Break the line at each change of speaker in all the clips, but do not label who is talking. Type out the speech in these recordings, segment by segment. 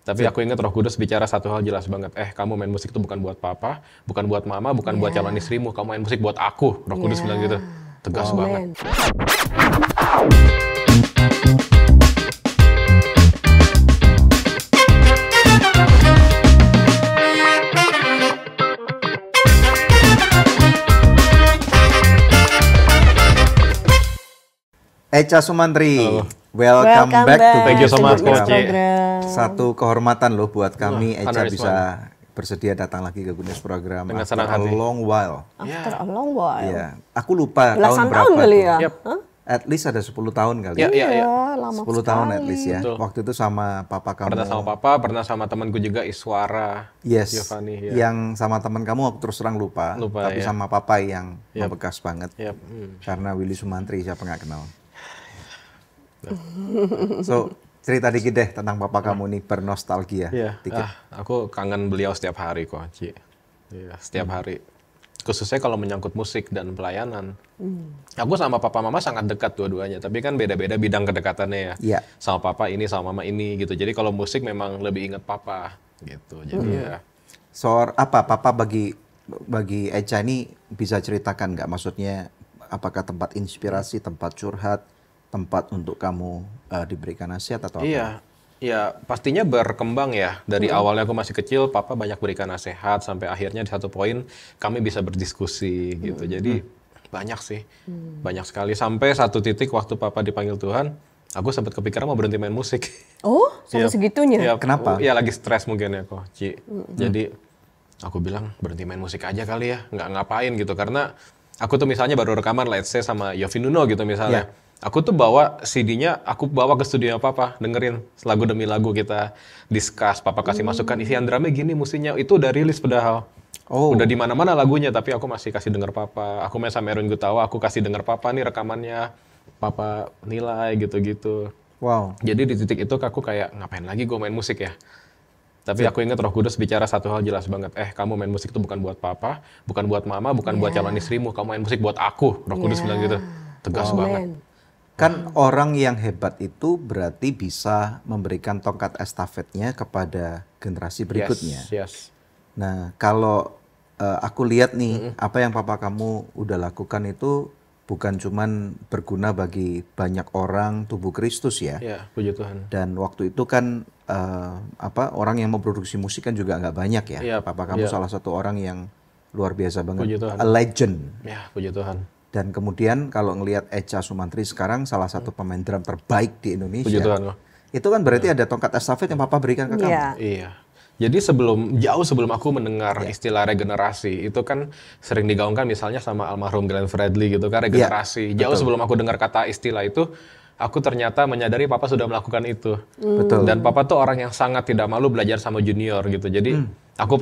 Tapi aku ingat Roh Kudus bicara satu hal jelas banget. Kamu main musik itu bukan buat papa, bukan buat mama, bukan buat calon istrimu. Kamu main musik buat aku. Roh Kudus bilang gitu. Tegas banget.
Echa Sumantri, welcome back to
Thank you so much, Coach.
Satu kehormatan loh buat kami, Echa bisa bersedia datang lagi ke Goodness Program
dengan
after a long while.
After a long while.
Iya, aku lupa
Belasan
tahun berapa.
tahun kali ya?
Yep.
At least ada 10 tahun kali.
Iya.
Lama
10 tahun at least ya.
Betul.
Waktu itu sama papa kamu.
Pernah sama papa, pernah sama temanku juga Iswara,
Yes.
Giovanni. Ya.
Yang sama teman kamu aku terus terang lupa. Tapi sama papa yang membekas banget. Karena Willy Sumantri siapa nggak kenal. So, cerita dikit deh tentang papa kamu nih, bernostalgia. Dikit.
Aku kangen beliau setiap hari kok, Ci. Iya, setiap hari. Khususnya kalau menyangkut musik dan pelayanan. Aku sama papa mama sangat dekat dua-duanya, tapi kan beda-beda bidang kedekatannya ya.
Iya.
Sama papa ini, sama mama ini gitu. Jadi kalau musik memang lebih inget papa gitu. Jadi ya.
Soal apa papa bagi Echa ini bisa ceritakan nggak? Maksudnya apakah tempat inspirasi, tempat curhat, tempat untuk kamu diberikan nasihat atau apa?
Iya, ya pastinya berkembang ya. Dari awalnya aku masih kecil, papa banyak berikan nasihat sampai akhirnya di satu poin kami bisa berdiskusi gitu. Jadi banyak sih, banyak sekali. Sampai satu titik waktu papa dipanggil Tuhan, aku sempat kepikiran mau berhenti main musik.
Oh, sampai segitunya?
Ya,
Kenapa?
Ya lagi stres mungkin ya kok, Ci. Jadi aku bilang berhenti main musik aja kali ya, nggak ngapain gitu. Karena aku tuh misalnya baru rekaman let's say sama Yovie Nuno gitu misalnya. Aku tuh bawa CD-nya, aku bawa ke studio papa, dengerin lagu demi lagu kita discuss, papa kasih masukan, isian drumnya gini, musiknya itu udah rilis padahal. Udah di mana-mana lagunya, tapi aku masih kasih denger papa. Aku main sama Erwin Gutawa, aku kasih denger papa nih rekamannya, papa nilai gitu-gitu.
Wow.
Jadi di titik itu aku kayak ngapain lagi gue main musik ya. Tapi aku ingat Roh Kudus bicara satu hal jelas banget. Kamu main musik itu bukan buat papa, bukan buat mama, bukan buat calon istrimu. Kamu main musik buat aku. Roh Kudus bilang gitu. Tegas banget.
Kan orang yang hebat itu berarti bisa memberikan tongkat estafetnya kepada generasi berikutnya.
Yes.
Nah, kalau aku lihat nih, apa yang papa kamu udah lakukan itu bukan cuman berguna bagi banyak orang tubuh Kristus ya.
Ya, puji Tuhan.
Dan waktu itu kan orang yang memproduksi musik kan juga nggak banyak ya. Papa kamu salah satu orang yang luar biasa banget,
puji Tuhan.
a legend.
Ya, puji Tuhan.
Dan kemudian kalau ngelihat Echa Sumantri sekarang salah satu pemain drum terbaik di Indonesia.
Puji Tuhan.
Itu kan berarti ada tongkat estafet yang papa berikan ke kamu.
Iya. Jadi jauh sebelum aku mendengar istilah regenerasi, itu kan sering digaungkan misalnya sama almarhum Glenn Fredly gitu kan, regenerasi. Jauh sebelum aku dengar kata istilah itu, aku ternyata menyadari papa sudah melakukan itu.
Betul.
Dan papa tuh orang yang sangat tidak malu belajar sama junior gitu. Jadi aku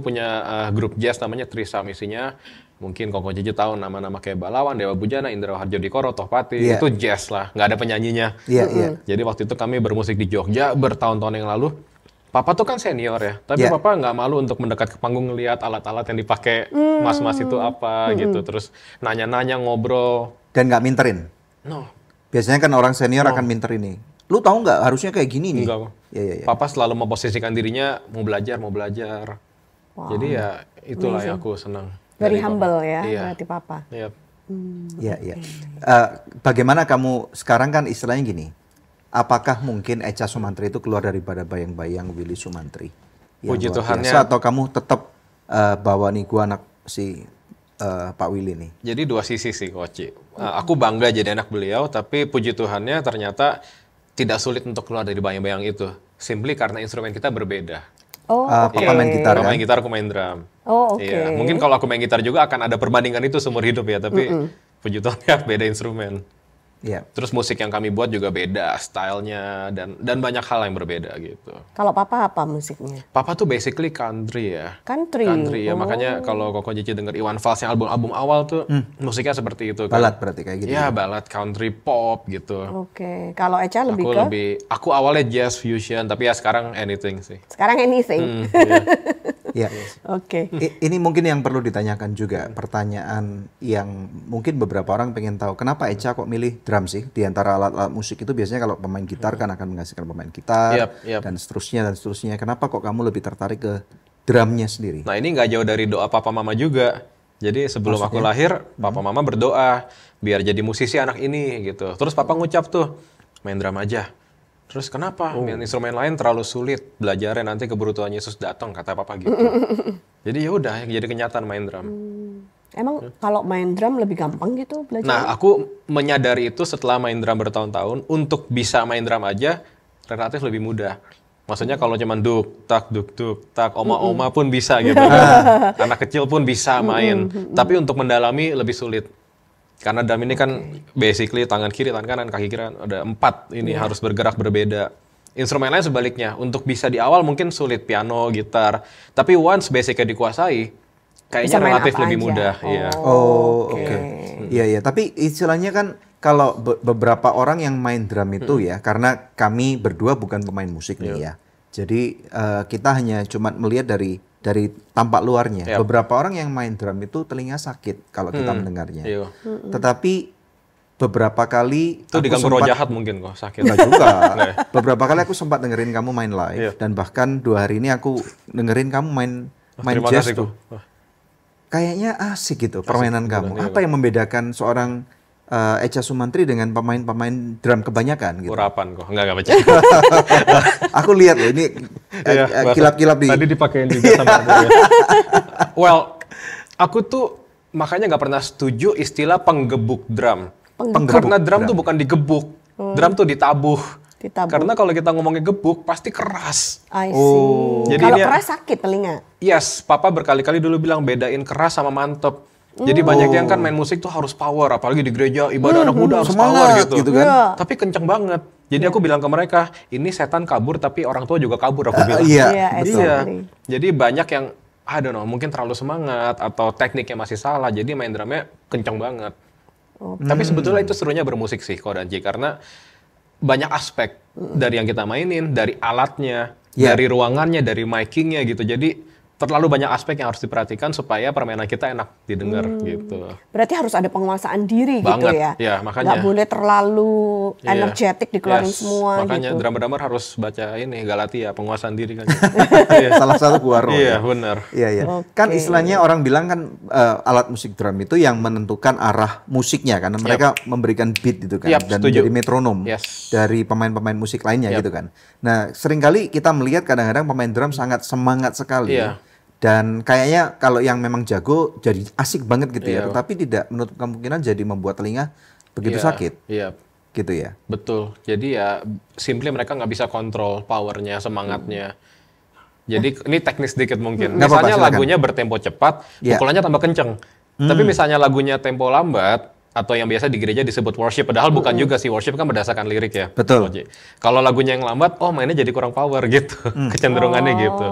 punya grup jazz namanya Trisam, isinya mungkin Koko Cici tahu nama-nama kayak Balawan, Dewa Bujana, Indra Harjo Dikoro, Tohpati, itu jazz lah, nggak ada penyanyinya. Jadi waktu itu kami bermusik di Jogja bertahun-tahun yang lalu. Papa tuh kan senior ya, tapi papa nggak malu untuk mendekat ke panggung ngeliat alat-alat yang dipakai mas-mas itu apa gitu, terus nanya-nanya, ngobrol.
Dan nggak minterin?
No.
Biasanya kan orang senior akan minter ini. Lu tahu nggak harusnya kayak gini nih?
Enggak.
Iya.
Papa selalu memposisikan dirinya mau belajar. Jadi ya itulah yang aku senang.
Very humble ya, berarti papa.
Iya. Bagaimana kamu sekarang kan istilahnya gini? Apakah mungkin Echa Sumantri itu keluar daripada bayang-bayang Willy Sumantri?
Puji Tuhannya.
Atau kamu tetap bawa nih gua anak si Pak Willy nih?
Jadi dua sisi sih Koci. Aku bangga jadi anak beliau, tapi puji Tuhannya ternyata tidak sulit untuk keluar dari bayang-bayang itu. Simply karena instrumen kita berbeda.
Papa main gitar kan?
Main gitar, aku main drum.
Oke.
Iya. Mungkin kalau aku main gitar juga akan ada perbandingan itu seumur hidup ya, tapi puji Tuhan ya beda instrumen.
Iya.
Terus musik yang kami buat juga beda stylenya dan banyak hal yang berbeda gitu.
Kalau papa apa musiknya?
Papa tuh basically country ya.
Country
ya, makanya kalau Koko Cici denger Iwan Fals yang album awal tuh musiknya seperti itu kan.
Balad berarti kayak gitu.
Iya, balad country pop gitu.
Oke. Kalau Echa lebih
aku awalnya jazz fusion, tapi ya sekarang anything sih.
Sekarang anything.
Iya.
Ya.
Oke.
Ini mungkin yang perlu ditanyakan juga, pertanyaan yang mungkin beberapa orang pengen tahu, kenapa Echa kok milih drum sih? Di antara alat-alat musik itu biasanya kalau pemain gitar kan akan menghasilkan pemain gitar, dan seterusnya dan seterusnya. Kenapa kok kamu lebih tertarik ke drumnya sendiri?
Nah ini nggak jauh dari doa papa mama juga. Jadi sebelum aku lahir, papa mama berdoa biar jadi musisi anak ini gitu. Terus papa ngucap tuh, main drum aja. Terus kenapa? Main instrumen lain terlalu sulit, belajarnya nanti keburu Tuhan Yesus datang, kata papa gitu. Jadi ya udah, jadi kenyataan main drum.
Emang kalau main drum lebih gampang gitu belajar?
Nah, aku menyadari itu setelah main drum bertahun-tahun, untuk bisa main drum aja relatif lebih mudah. Maksudnya kalau cuman duk tak, oma-oma pun bisa gitu. Anak kecil pun bisa main. Tapi untuk mendalami lebih sulit. Karena drum ini kan basically tangan kiri, tangan kanan, kaki kiri ada 4 ini harus bergerak berbeda. Instrumen lain sebaliknya, untuk bisa di awal mungkin sulit, piano, gitar. Tapi once basicnya dikuasai, kayaknya relatif lebih mudah.
Oke. Iya. Tapi istilahnya kan kalau beberapa orang yang main drum itu ya, karena kami berdua bukan pemain musik nih ya. Jadi kita hanya cuma melihat dari tampak luarnya. Beberapa orang yang main drum itu telinga sakit kalau kita mendengarnya. Tetapi beberapa kali
itu diganggu roh jahat mungkin kok sakit.
Enggak juga. Beberapa kali aku sempat dengerin kamu main live dan bahkan 2 hari ini aku dengerin kamu main jazz tuh. Kayaknya asik gitu permainan kamu. Apa yang membedakan seorang Echa Sumantri dengan pemain-pemain drum kebanyakan gitu?
Urapan kok, enggak baca.
Aku lihat loh ini kilap-kilap di.
Tadi dipakein juga sama aku ya. Well, aku tuh makanya nggak pernah setuju istilah penggebuk drum. Karena drum tuh bukan digebuk, drum tuh ditabuh. Karena kalau kita ngomongin gebuk pasti keras.
I see.
Jadi
kalau keras sakit telinga.
Yes, papa berkali-kali dulu bilang bedain keras sama mantep. Jadi banyak yang kan main musik tuh harus power, apalagi di gereja ibadah anak muda harus power gitu kan. Tapi kenceng banget. Jadi aku bilang ke mereka, ini setan kabur tapi orang tua juga kabur, aku bilang.
Iya.
Jadi banyak yang I don't know, mungkin terlalu semangat atau tekniknya masih salah. Jadi main drumnya kenceng banget. Tapi sebetulnya itu serunya bermusik sih, Ko dan Ci, karena banyak aspek dari yang kita mainin, dari alatnya, dari ruangannya, dari micingnya gitu. Jadi terlalu banyak aspek yang harus diperhatikan supaya permainan kita enak didengar gitu.
Berarti harus ada penguasaan diri gitu ya?
Ya, makanya.
Nggak boleh terlalu energetik dikeluarin semua
makanya
gitu.
drummer harus baca ini Galatia, penguasaan diri kan.
Salah satu kuaro.
Iya, benar.
Iya. Kan istilahnya orang bilang kan alat musik drum itu yang menentukan arah musiknya karena mereka memberikan beat gitu kan dan menjadi metronom dari pemain-pemain musik lainnya gitu kan. Nah, seringkali kita melihat kadang-kadang pemain drum sangat semangat sekali. Dan kayaknya kalau yang memang jago jadi asik banget gitu ya, tetapi tidak menutup kemungkinan jadi membuat telinga begitu sakit. Gitu ya.
Betul. Jadi ya simply mereka nggak bisa kontrol powernya, semangatnya. Jadi ini teknis sedikit mungkin. Misalnya lagunya bertempo cepat, pukulannya tambah kenceng. Tapi misalnya lagunya tempo lambat, atau yang biasa di gereja disebut worship, padahal bukan juga sih, worship kan berdasarkan lirik ya.
Betul.
Kalau lagunya yang lambat, mainnya jadi kurang power gitu, kecenderungannya gitu.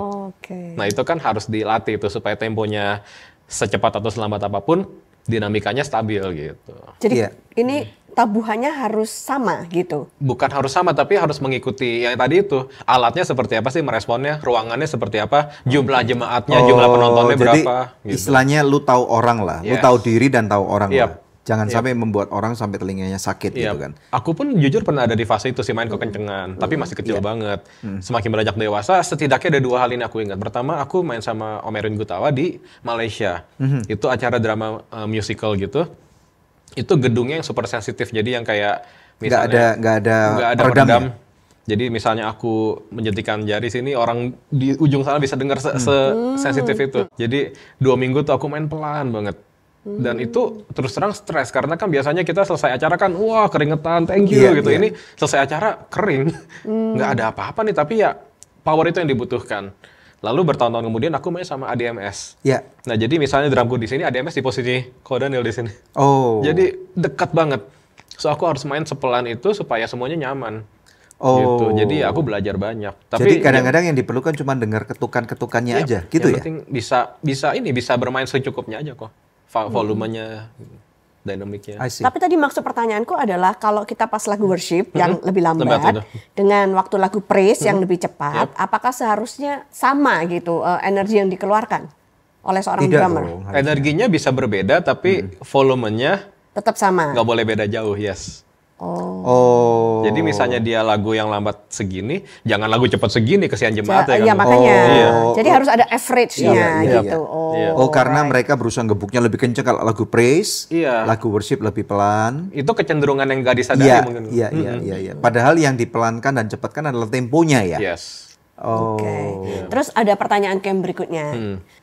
Nah itu kan harus dilatih tuh supaya temponya secepat atau selambat apapun, dinamikanya stabil gitu.
Jadi ini tabuhannya harus sama gitu?
Bukan harus sama, tapi harus mengikuti yang tadi itu. Alatnya seperti apa sih meresponnya, ruangannya seperti apa, jumlah jemaatnya, jumlah penontonnya berapa.
Jadi istilahnya lu tahu orang lah, lu tahu diri dan tahu orang lah. Jangan sampai membuat orang sampai telinganya sakit gitu kan.
Aku pun jujur pernah ada di fase itu sih, main kekencengan, tapi masih kecil banget. Semakin beranjak dewasa, setidaknya ada 2 hal ini aku ingat. Pertama, aku main sama Om Erwin Gutawa di Malaysia. Itu acara drama musical gitu. Itu gedungnya yang super sensitif, jadi yang kayak misalnya
nggak ada
peredam. Jadi misalnya aku menjentikan jari sini, orang di ujung sana bisa dengar sensitif itu. Jadi 2 minggu tuh aku main pelan banget. Dan itu terus terang stres karena kan biasanya kita selesai acara kan wah keringetan, thank you gitu. Ini selesai acara kering, nggak ada apa-apa nih, tapi ya power itu yang dibutuhkan. Lalu bertahun-tahun kemudian aku main sama ADMS. Nah jadi misalnya drumku di sini, ADMS di posisi Ko Daniel di sini. Jadi dekat banget. So aku harus main sepelan itu supaya semuanya nyaman. Gitu. Jadi aku belajar banyak. Tapi
jadi kadang-kadang yang diperlukan cuma dengar ketukan-ketukannya aja, gitu ya?
Yang penting bisa bermain secukupnya aja kok. Volumenya. dinamiknya.
I see.
Tapi tadi maksud pertanyaanku adalah kalau kita pas lagu worship yang lebih
Lambat
lambat
itu.
dengan waktu lagu praise yang lebih cepat, apakah seharusnya sama gitu energi yang dikeluarkan oleh seorang
Tidak
drummer?
dong.
Energinya bisa berbeda, tapi volumenya
Tetap sama.
nggak boleh beda jauh, yes.
Oh.
Jadi misalnya dia lagu yang lambat segini, jangan lagu cepat segini kesian jemaat ya kan.
Iya makanya.
Iya.
Jadi harus ada average-nya
Iya,
gitu.
Iya.
Oh, karena mereka berusaha gebuknya lebih kenceng kalau lagu praise,
Iya.
lagu worship lebih pelan.
Itu kecenderungan yang nggak disadari
Iya,
mungkin.
iya. Padahal yang dipelankan dan cepatkan adalah temponya ya.
Yes.
Oh.
Oke. Terus ada pertanyaan camp berikutnya.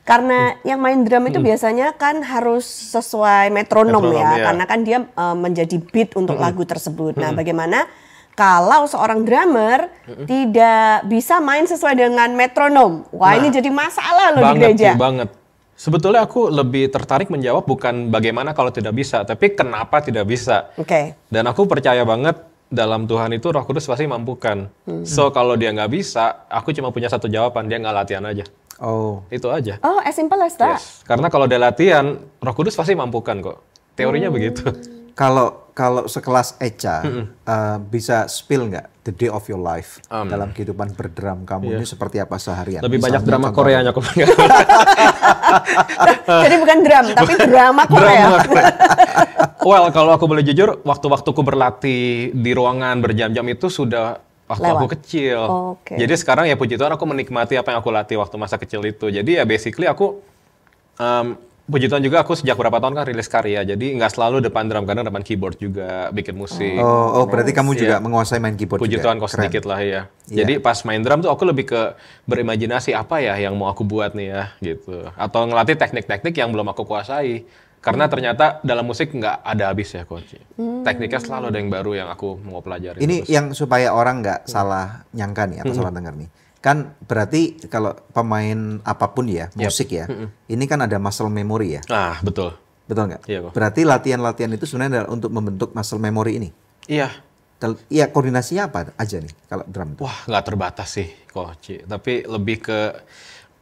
Karena yang main drum itu biasanya kan harus sesuai metronom
Metronom,
ya,
iya.
karena kan dia menjadi beat untuk lagu tersebut. Nah, bagaimana kalau seorang drummer tidak bisa main sesuai dengan metronom? Wah, ini jadi masalah loh di gereja.
Banget. Sebetulnya aku lebih tertarik menjawab bukan bagaimana kalau tidak bisa, tapi kenapa tidak bisa.
Oke.
Dan aku percaya banget dalam Tuhan itu Roh Kudus pasti mampukan. So kalau dia nggak bisa, aku cuma punya satu jawaban, dia nggak latihan aja.
Oh.
Itu aja.
Oh, as simple as that.
Yes. Karena kalau dia latihan, Roh Kudus pasti mampukan kok. Teorinya begitu.
Kalau sekelas Echa bisa spill nggak the day of your life dalam kehidupan berdram kamu ini seperti apa seharian?
Lebih banyak
Misalnya
drama
contohnya.
Koreanya kok.
Jadi bukan drum, tapi drama Korea.
Well, kalau aku boleh jujur, waktu-waktuku berlatih di ruangan berjam-jam itu sudah waktu
Lewat.
aku kecil.
Oke.
Jadi sekarang ya puji Tuhan aku menikmati apa yang aku latih waktu masa kecil itu. Jadi ya basically aku puji Tuhan juga aku sejak berapa tahun kan rilis karya. Jadi nggak selalu depan drum, kadang depan keyboard juga bikin musik.
Oh, berarti kamu juga
Iya.
menguasai main keyboard
Puji
juga.
Tuhan kok
Keren.
sedikit lah ya.
Iya.
Jadi pas main drum tuh aku lebih ke berimajinasi apa ya yang mau aku buat nih ya gitu. Atau ngelatih teknik-teknik yang belum aku kuasai. Karena ternyata dalam musik nggak ada habis ya coach. Tekniknya selalu ada yang baru yang aku mau pelajari.
Ini
terus.
yang supaya orang nggak salah nyangka nih atau salah dengar nih. Kan berarti kalau pemain apapun ya, musik ya, ini kan ada muscle memory ya.
Ah, betul.
Betul nggak?
Iya, kok.
Berarti latihan-latihan itu sebenarnya adalah untuk membentuk muscle memory ini.
Iya.
Iya, koordinasinya apa aja nih kalau drum itu?
Wah, nggak terbatas sih coach. Tapi lebih ke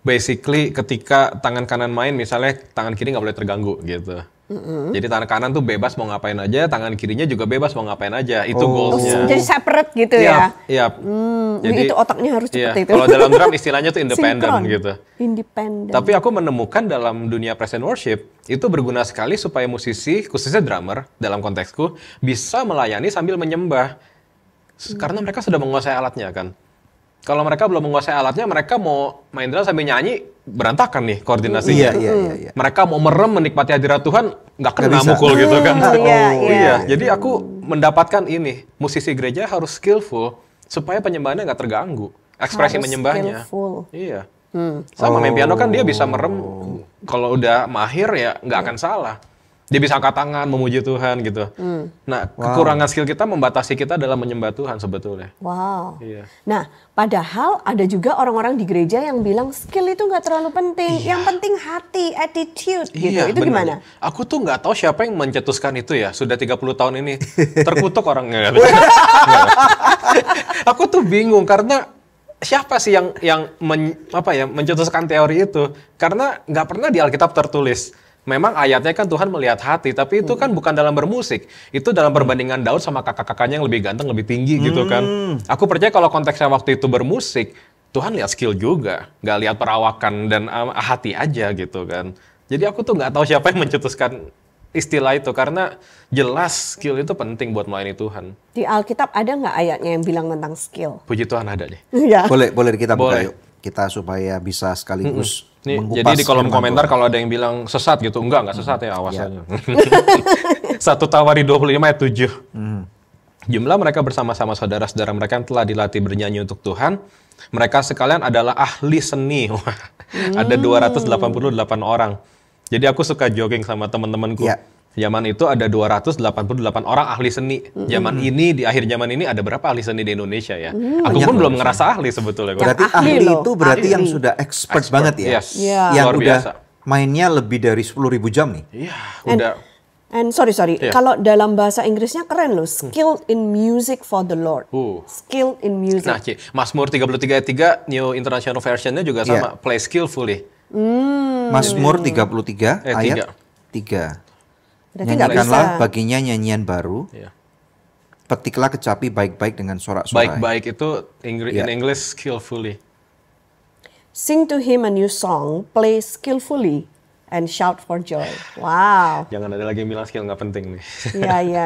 basically ketika tangan kanan main misalnya tangan kiri nggak boleh terganggu gitu. Jadi tangan kanan tuh bebas mau ngapain aja, tangan kirinya juga bebas mau ngapain aja. Itu goalsnya.
Jadi separate gitu ya.
Iya.
Jadi itu otaknya harus
iya,
seperti itu.
kalau dalam drum istilahnya tuh independen
Sinkron.
gitu.
Independen.
Tapi aku menemukan dalam dunia praise and worship itu berguna sekali supaya musisi, khususnya drummer dalam konteksku, bisa melayani sambil menyembah. Karena mereka sudah menguasai alatnya kan. Kalau mereka belum menguasai alatnya, mereka mau main drum sambil nyanyi, berantakan nih koordinasinya.
Iya.
Mereka mau merem menikmati hadirat Tuhan, nggak kena
bisa.
mukul gitu kan.
Iya.
Jadi aku mendapatkan ini, musisi gereja harus skillful supaya penyembahannya nggak terganggu. Ekspresi
Harus
menyembahnya.
skillful.
Iya. Sama main piano kan dia bisa merem, kalau udah mahir ya nggak akan salah. Dia bisa angkat tangan, memuji Tuhan gitu. Nah, kekurangan skill kita membatasi kita dalam menyembah Tuhan sebetulnya.
Wow.
Iya.
Nah, padahal ada juga orang-orang di gereja yang bilang skill itu nggak terlalu penting. Yang penting hati, attitude gitu.
Iya,
Itu
benar.
gimana?
Aku tuh nggak tahu siapa yang mencetuskan itu ya. Sudah 30 tahun ini terkutuk orangnya. Aku tuh bingung karena siapa sih yang mencetuskan teori itu? Karena nggak pernah di Alkitab tertulis. Memang ayatnya kan Tuhan melihat hati, tapi itu kan bukan dalam bermusik. Itu dalam perbandingan Daud sama kakak-kakaknya yang lebih ganteng, lebih tinggi gitu kan. Aku percaya kalau konteksnya waktu itu bermusik, Tuhan lihat skill juga. Nggak lihat perawakan dan hati aja gitu kan. Jadi aku tuh nggak tahu siapa yang mencetuskan istilah itu. Karena jelas skill itu penting buat melayani Tuhan.
Di Alkitab ada nggak ayatnya yang bilang tentang skill?
Puji Tuhan ada deh.
Iya.
Boleh kita buka
Boleh.
yuk. Kita supaya bisa sekaligus
Nih,
mengupas
jadi di kolom
firman
komentar
Tuhan.
kalau ada yang bilang sesat gitu, enggak sesat ya, awas aja. 1 Tawari 25 ayat 7. Jumlah mereka bersama-sama saudara-saudara mereka yang telah dilatih bernyanyi untuk Tuhan, mereka sekalian adalah ahli seni. Wah, ada 288 orang. Jadi aku suka jogging sama teman-temanku.
Ya.
Zaman itu ada 288 orang ahli seni. Zaman ini, di akhir zaman ini ada berapa ahli seni di Indonesia ya? Aku pun belum ngerasa ahli sebetulnya.
Berarti
ahli
ahli
loh,
itu berarti
ahli.
yang sudah expert banget ya.
Yes.
Iya.
Yang
Luar
udah
biasa.
mainnya lebih dari 10.000 jam nih.
Iya, udah.
And sorry,
Iya.
kalau dalam bahasa Inggrisnya keren loh, skill in music for the Lord. Skill in music.
Nah, Mazmur 33 ayat 3 New International Version-nya juga sama, play skillfully.
Mazmur 33
Eh,
ayat 3.
Berarti nggak bisa.
Nyanyikanlah baginya nyanyian baru.
Iya.
Petiklah kecapi baik-baik dengan sorak-sorai.
Baik-baik itu in English skillfully.
Sing to him a new song, play skillfully, and shout for joy. Wow.
Jangan ada lagi yang bilang skill nggak penting nih.
Iya.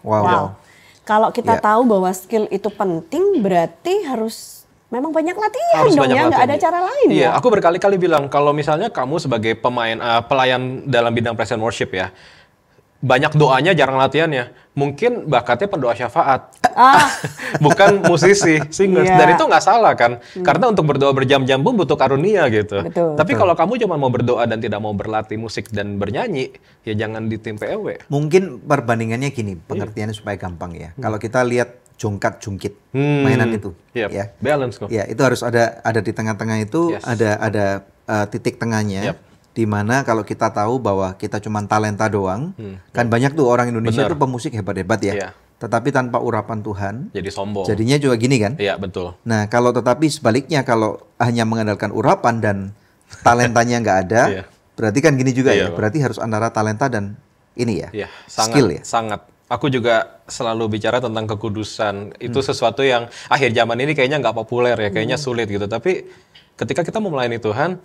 Wow.
Kalau kita
Ya.
tahu bahwa skill itu penting, berarti harus memang banyak latihan
Harus
dong
banyak
ya, nggak ada
latihan.
cara lain
Iya,
ya.
aku berkali-kali bilang kalau misalnya kamu sebagai pelayan dalam bidang praise and worship ya, banyak doanya jarang latihannya. Mungkin bakatnya pendoa syafaat. Bukan musisi, singers.
Iya.
Dan itu nggak salah kan? Karena untuk berdoa berjam-jam pun butuh karunia gitu.
Betul.
Tapi kalau kamu cuma mau berdoa dan tidak mau berlatih musik dan bernyanyi, ya jangan di tim PEW.
Mungkin perbandingannya gini, pengertiannya supaya gampang ya. Kalau kita lihat jongkat-jungkit mainan itu,
Yep.
ya.
Balance kok.
Ya, itu harus ada di tengah-tengah itu
Yes.
ada titik tengahnya.
Yep.
Di mana kalau kita tahu bahwa kita cuma talenta doang, kan banyak tuh orang Indonesia
Benar.
tuh pemusik hebat-hebat ya.
Iya.
Tetapi tanpa urapan Tuhan,
Jadi sombong.
jadinya juga gini kan.
Iya, betul.
Nah, kalau tetapi sebaliknya kalau hanya mengandalkan urapan dan talentanya nggak ada,
Iya.
berarti kan gini juga
Iya,
ya.
Pak.
Berarti harus antara talenta dan ini ya.
Iya, sangat,
skill ya.
sangat. Aku juga selalu bicara tentang kekudusan. Itu sesuatu yang akhir zaman ini kayaknya nggak populer ya, kayaknya sulit gitu. Tapi ketika kita mau melayani Tuhan,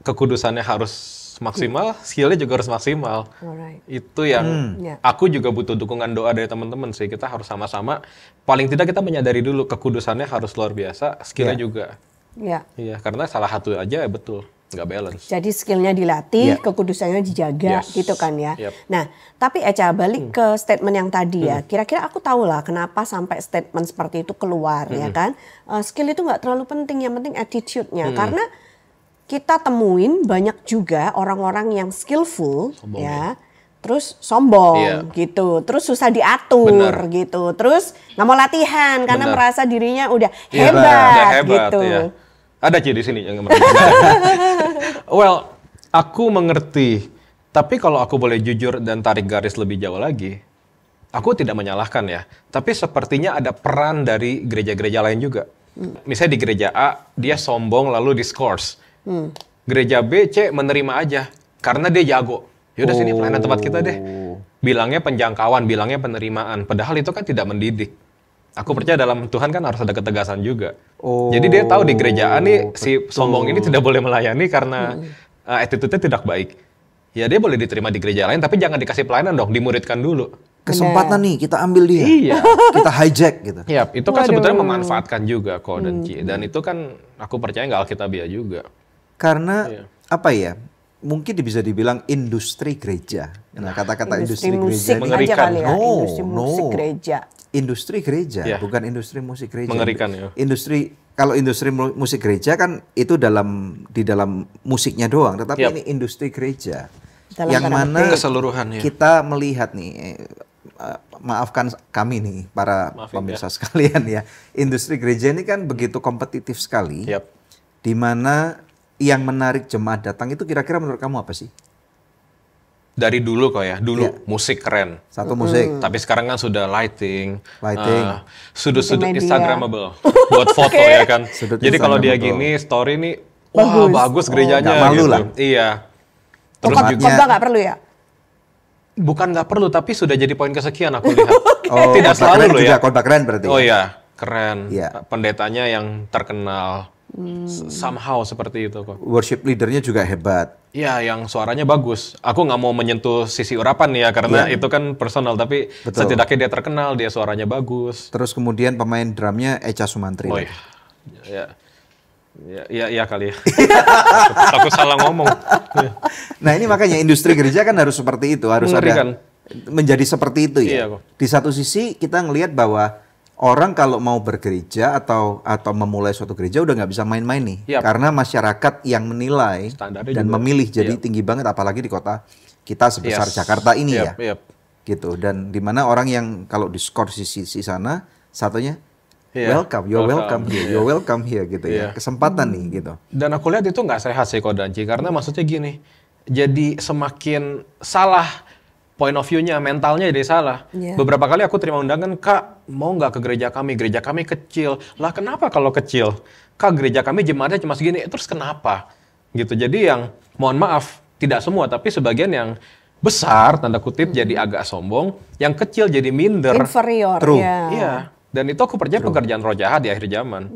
kekudusannya harus maksimal, skillnya juga harus maksimal.
Alright.
Itu yang
Ya.
aku juga butuh dukungan doa dari teman-teman sih. Kita harus sama-sama, paling tidak kita menyadari dulu kekudusannya harus luar biasa, skillnya
Ya.
juga.
Ya.
Iya, karena salah satu aja ya betul, nggak balance.
Jadi skillnya dilatih,
Iya.
kekudusannya dijaga,
Yes.
gitu kan ya.
Yep.
Nah, tapi Eca balik ke statement yang tadi ya. Kira-kira aku tahu lah kenapa sampai statement seperti itu keluar ya kan. Skill itu nggak terlalu penting, yang penting attitude-nya. Karena kita temuin banyak juga orang-orang yang skillful
Sombong
ya. Terus sombong
Iya.
gitu, terus susah diatur
Bener.
gitu, terus nggak mau latihan karena
Bener.
merasa dirinya udah
Iya,
hebat,
udah hebat
gitu.
ya. Ada Ci di sini yang merasa. Well, aku mengerti. Tapi kalau aku boleh jujur dan tarik garis lebih jauh lagi, aku tidak menyalahkan ya. Tapi sepertinya ada peran dari gereja-gereja lain juga. Misalnya di gereja A, dia sombong lalu diskors. Gereja B, C menerima aja karena dia jago. Yaudah sini pelayanan tempat kita deh. Bilangnya penjangkauan, bilangnya penerimaan. Padahal itu kan tidak mendidik. Aku percaya dalam Tuhan kan harus ada ketegasan juga. Jadi dia tahu di gereja A nih si sombong ini tidak boleh melayani karena attitude-nya tidak baik. Ya dia boleh diterima di gereja lain tapi jangan dikasih pelayanan dong, dimuridkan dulu.
Kesempatan nih kita ambil dia.
Iya.
Kita hijack gitu.
Ya, itu kan
Waduh.
sebetulnya memanfaatkan juga kok dan Ci. Dan itu kan aku percaya nggak alkitabiah juga.
Karena
Iya.
apa ya? Mungkin bisa dibilang industri gereja. Nah, kata-kata
Industri
industri
musik
gereja ini
Mengerikan.
aja kali ya,
No,
industri musik
no.
gereja.
industri gereja,
Iya.
bukan industri musik gereja.
Mengerikan ya.
Kalau industri musik gereja kan itu di dalam musiknya doang, tetapi
Yap.
ini industri gereja.
Dalam
yang
tanda
mana
petik.
Keseluruhan ya.
kita melihat nih, maafkan kami nih para
Maafin
pemirsa sekalian ya, industri gereja ini kan begitu kompetitif sekali,
Yap.
di mana yang menarik jemaat datang itu kira-kira menurut kamu apa sih?
Dari dulu kok ya, dulu
Iya.
musik keren.
Satu musik,
Tapi sekarang kan sudah lighting, sudut-sudut
Multimedia.
Instagramable buat foto ya kan.
Sudut
Jadi kalau dia
Instagramable.
gini story nih, wah bagus gerejanya
nggak malu
gitu.
lah.
Iya.
Oh,
Terus
Tempatnya-
khotbah nggak perlu ya?
bukan nggak perlu tapi sudah jadi poin kesekian aku lihat.
oh,
Tidak
khotbah
selalu
keren
loh
juga,
ya.
khotbah keren berarti.
Oh
ya?
iya, keren.
Iya.
Pendetanya yang terkenal. Somehow seperti itu kok.
Worship leadernya juga hebat.
Iya, yang suaranya bagus. Aku nggak mau menyentuh sisi urapan ya, karena
Iya.
itu kan personal. Tapi
Betul.
setidaknya dia terkenal, dia suaranya bagus.
Terus kemudian pemain drumnya Echa Sumantri.
Oh iya. Ya kali ya. Aku salah ngomong.
Nah ini makanya industri gereja kan harus seperti itu, harus
Mengerikan.
ada menjadi seperti itu ya.
Iya, kok.
Di satu sisi kita ngelihat bahwa orang kalau mau bergereja atau memulai suatu gereja udah nggak bisa main-main nih,
Yap.
karena masyarakat yang menilai
Standarnya
dan
juga.
memilih jadi
Yap.
tinggi banget, apalagi di kota kita sebesar
Yes.
Jakarta ini ya,
Yap.
gitu. Dan di mana orang yang kalau di skor sisi sana, satunya
Iya.
welcome, you're welcome here,
Iya.
you're welcome here gitu
Iya.
ya, kesempatan nih gitu.
Dan aku lihat itu nggak sehat sih Kodanci, karena maksudnya gini, jadi semakin salah point of view-nya, mentalnya jadi salah.
Iya.
Beberapa kali aku terima undangan, Kak, mau nggak ke gereja kami kecil. Lah kenapa kalau kecil? Kak, gereja kami jemaatnya cuma segini, terus kenapa? Gitu, jadi yang, mohon maaf, tidak semua, tapi sebagian yang besar tanda kutip jadi agak sombong, yang kecil jadi minder.
Inferior.
True.
Ya.
Iya. Dan itu aku percaya pekerjaan roh jahat di akhir zaman.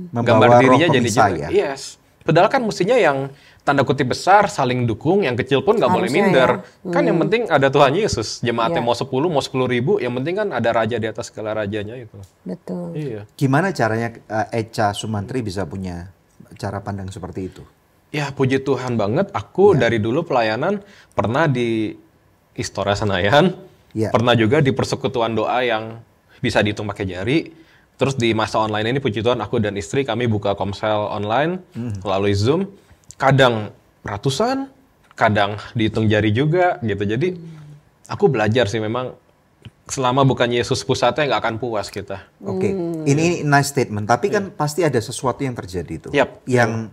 Membawa roh pemisah ya.
Yes. Padahal kan mestinya yang tanda kutip besar saling dukung, yang kecil pun nggak boleh
Harusnya
minder.
ya.
Kan yang penting ada Tuhan Yesus. Jemaatnya
Iya.
mau 10, mau 10.000, yang penting kan ada raja di atas segala rajanya itu.
Betul.
Iya.
Gimana caranya Echa Sumantri bisa punya cara pandang seperti itu?
Ya puji Tuhan banget, aku dari dulu pelayanan pernah di Istora Senayan,
Ya.
pernah juga di persekutuan doa yang bisa dihitung pakai jari. Terus di masa online ini puji Tuhan aku dan istri kami buka komsel online melalui Zoom. Kadang ratusan, kadang dihitung jari juga gitu. Jadi aku belajar sih memang selama bukan Yesus pusatnya nggak akan puas kita.
Oke, ini nice statement. Tapi kan pasti ada sesuatu yang terjadi itu,
Yap.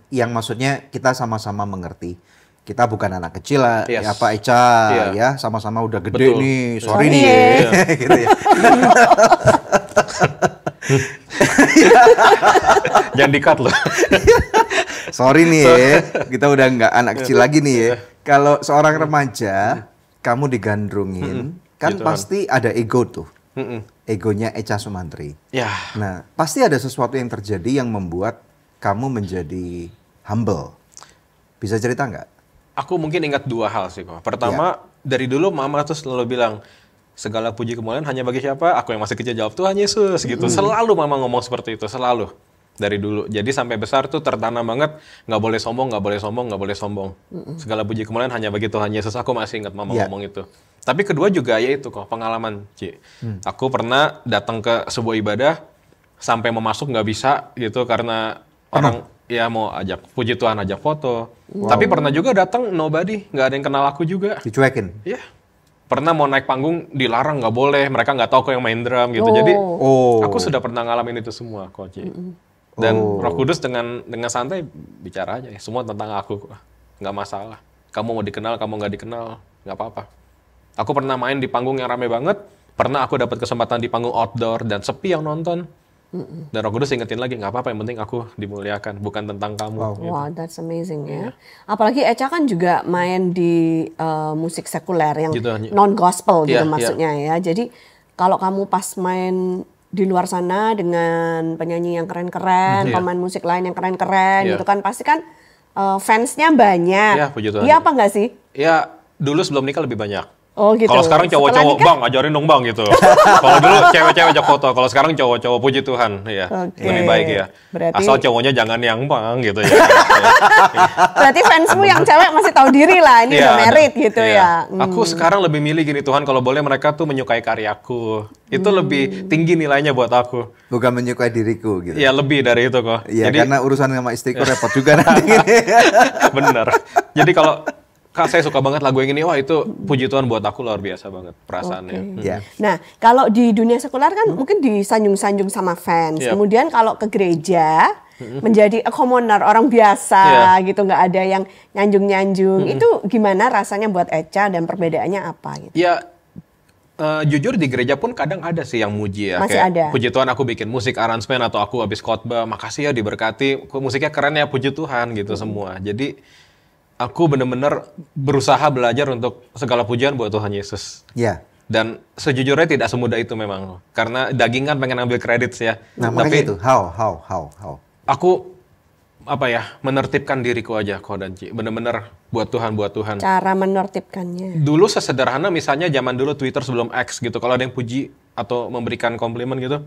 yang maksudnya kita sama-sama mengerti. Kita bukan anak kecil lah,
Yes.
ya Pak Echa,
Iya.
ya sama-sama udah gede
Betul.
nih,
Iya.
sorry
Sorry
nih,
ya.
gitu ya.
Jangan di-cut loh.
Sorry nih ya, kita udah nggak anak kecil lagi nih ya. Kalau seorang remaja, kamu digandrungin, kan
Gitu kan.
pasti ada ego tuh,
Mm-mm.
egonya Echa Sumantri.
Ya,
Nah, pasti ada sesuatu yang terjadi yang membuat kamu menjadi humble. Bisa cerita nggak?
aku mungkin ingat dua hal sih kok. Pertama, dari dulu mama tuh selalu bilang, segala puji kemuliaan hanya bagi siapa? Aku yang masih kecil jawab Tuhan Yesus gitu. Selalu mama ngomong seperti itu, selalu. Dari dulu. Jadi sampai besar tuh tertanam banget, nggak boleh sombong, nggak boleh sombong, nggak boleh sombong. Segala puji kemuliaan hanya bagi Tuhan Yesus. Aku masih ingat mama
Iya.
ngomong itu. Tapi kedua juga ya itu kok, pengalaman, Ci. Aku pernah datang ke sebuah ibadah, sampai mau masuk nggak bisa gitu karena orang ya mau ajak, puji Tuhan ajak foto. Tapi pernah juga datang nobody, nggak ada yang kenal aku juga.
Dicuekin?
Iya. Pernah mau naik panggung dilarang nggak boleh, mereka nggak tahu aku yang main drum gitu. Jadi
Oh.
aku sudah pernah ngalamin itu semua kok, Ci. Dan Roh Kudus dengan santai bicara aja ya, semua tentang aku kok. Nggak masalah. Kamu mau dikenal, kamu nggak dikenal, nggak apa-apa. Aku pernah main di panggung yang rame banget, pernah aku dapat kesempatan di panggung outdoor dan sepi yang nonton. Dan Roh Kudus ingetin lagi, nggak apa-apa, yang penting aku dimuliakan, bukan tentang kamu.
Wow, that's amazing ya. Apalagi Echa kan juga main di musik sekuler yang
Gitu,
non gospel gitu
Iya,
maksudnya ya. Jadi kalau kamu pas main di luar sana dengan penyanyi yang keren-keren,
Iya.
pemain musik lain yang keren-keren
Iya.
gitu kan, pasti kan fansnya banyak.
Iya, puji Tuhan.
Iya apa nggak sih?
Ya, dulu sebelum nikah lebih banyak.
Oh gitu.
Kalau sekarang
Setelah
cowok-cowok,
nikah?
bang, ajarin dong bang gitu. Kalau dulu cewek-cewek ajak foto, kalau sekarang cowok-cowok, puji Tuhan, ya
Oke.
lebih baik ya.
Berarti-
Asal cowoknya jangan yang bang gitu ya.
Berarti fansmu yang cewek masih tahu diri lah, ini udah married gitu
iya.
ya.
Aku sekarang lebih milih gini, Tuhan kalau boleh mereka tuh menyukai karyaku. Itu lebih tinggi nilainya buat aku.
Bukan menyukai diriku gitu.
Ya lebih dari itu kok.
Iya,
Jadi
karena urusan sama istriku repot juga nanti.
bener. Jadi kalau Kak, saya suka banget lagu yang ini, wah itu puji Tuhan buat aku luar biasa banget perasaannya.
Ya.
Nah, kalau di dunia sekuler kan mungkin disanjung-sanjung sama fans.
Yap.
Kemudian kalau ke gereja menjadi a commoner, orang biasa gitu, nggak ada yang nyanjung-nyanjung. Itu gimana rasanya buat Echa dan perbedaannya apa gitu?
Ya, jujur di gereja pun kadang ada sih yang muji ya.
Masih
Kayak,
ada.
puji Tuhan aku bikin musik aransemen atau aku habis khotbah, makasih ya diberkati, kok musiknya keren ya, puji Tuhan gitu semua. Jadi aku bener-bener berusaha belajar untuk segala pujian buat Tuhan Yesus.
Ya.
Dan sejujurnya tidak semudah itu memang. Karena daging kan pengen ambil kredit ya.
Nah, makanya itu how.
Aku menertibkan diriku aja kok dan Ci. Bener-bener buat Tuhan.
Cara menertibkannya.
Dulu sesederhana misalnya zaman dulu Twitter sebelum X gitu. Kalau ada yang puji atau memberikan komplimen gitu.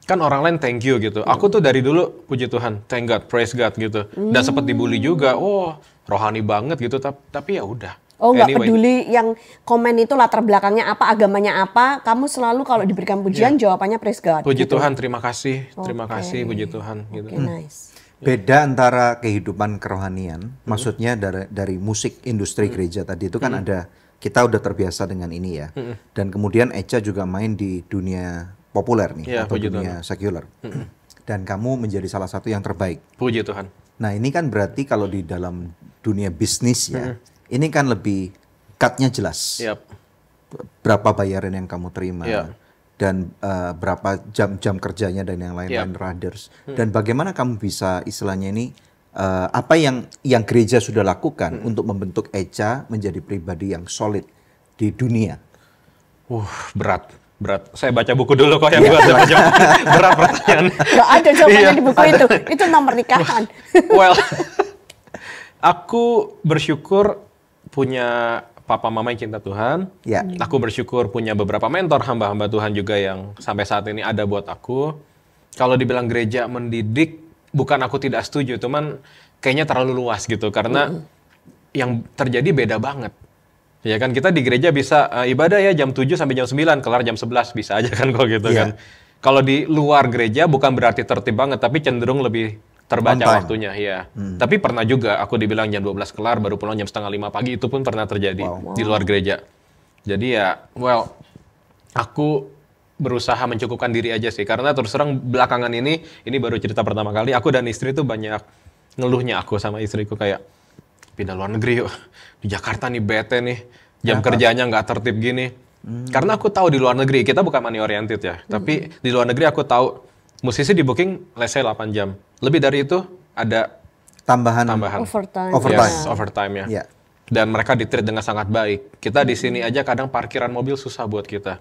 Kan orang lain thank you gitu. Aku tuh dari dulu puji Tuhan, thank God, praise God gitu. Dan sempat dibully juga. Oh, rohani banget gitu. Tapi ya udah.
Oh, nggak
Anyway.
peduli yang komen itu latar belakangnya apa, agamanya apa. Kamu selalu kalau diberikan pujian jawabannya praise God.
Puji
gitu.
Tuhan, terima kasih, puji Tuhan gitu.
Oke, nice.
Beda antara kehidupan kerohanian, maksudnya dari musik industri gereja tadi itu kan ada, kita udah terbiasa dengan ini ya. Dan kemudian Echa juga main di dunia populer nih,
Iya,
atau
puji
dunia sekuler. Dan kamu menjadi salah satu yang terbaik.
Puji Tuhan.
Nah ini kan berarti kalau di dalam dunia bisnis ya, ini kan lebih cut-nya jelas.
Yap.
Berapa bayaran yang kamu terima.
Iya.
Dan berapa jam-jam kerjanya dan yang lain-lain riders. Dan bagaimana kamu bisa istilahnya ini apa yang gereja sudah lakukan untuk membentuk Echa menjadi pribadi yang solid di dunia?
Berat. Saya baca buku dulu kok yang buat saya baca. Berat pertanyaan.
Gak ada jawabannya di buku itu. Itu nomor nikahan.
Well, aku bersyukur punya papa mama yang cinta Tuhan.
Ya.
Aku bersyukur punya beberapa mentor hamba-hamba Tuhan juga yang sampai saat ini ada buat aku. Kalau dibilang gereja mendidik, bukan aku tidak setuju, cuman kayaknya terlalu luas gitu. Karena yang terjadi beda banget. Ya kan, kita di gereja bisa ibadah ya jam 7 sampai jam 9, kelar jam 11, bisa aja kan kalau gitu kan. Kalau di luar gereja bukan berarti tertib banget, tapi cenderung lebih terbaca waktunya. Ya. Tapi pernah juga aku dibilang jam 12 kelar, baru pulang jam 4:30 pagi, itu pun pernah terjadi di luar gereja. Jadi ya, aku berusaha mencukupkan diri aja sih. Karena terus terang belakangan ini baru cerita pertama kali, aku dan istri tuh banyak ngeluhnya aku sama istriku kayak, pindah luar negeri yuk. Di Jakarta nih bete nih. Jam kerjanya nggak tertib gini. Karena aku tahu di luar negeri, kita bukan money oriented ya. Tapi di luar negeri aku tahu musisi di booking let's say 8 jam. Lebih dari itu ada tambahan. Overtime ya.
Yeah.
Dan mereka di-treat dengan sangat baik. Kita di sini aja kadang parkiran mobil susah buat kita.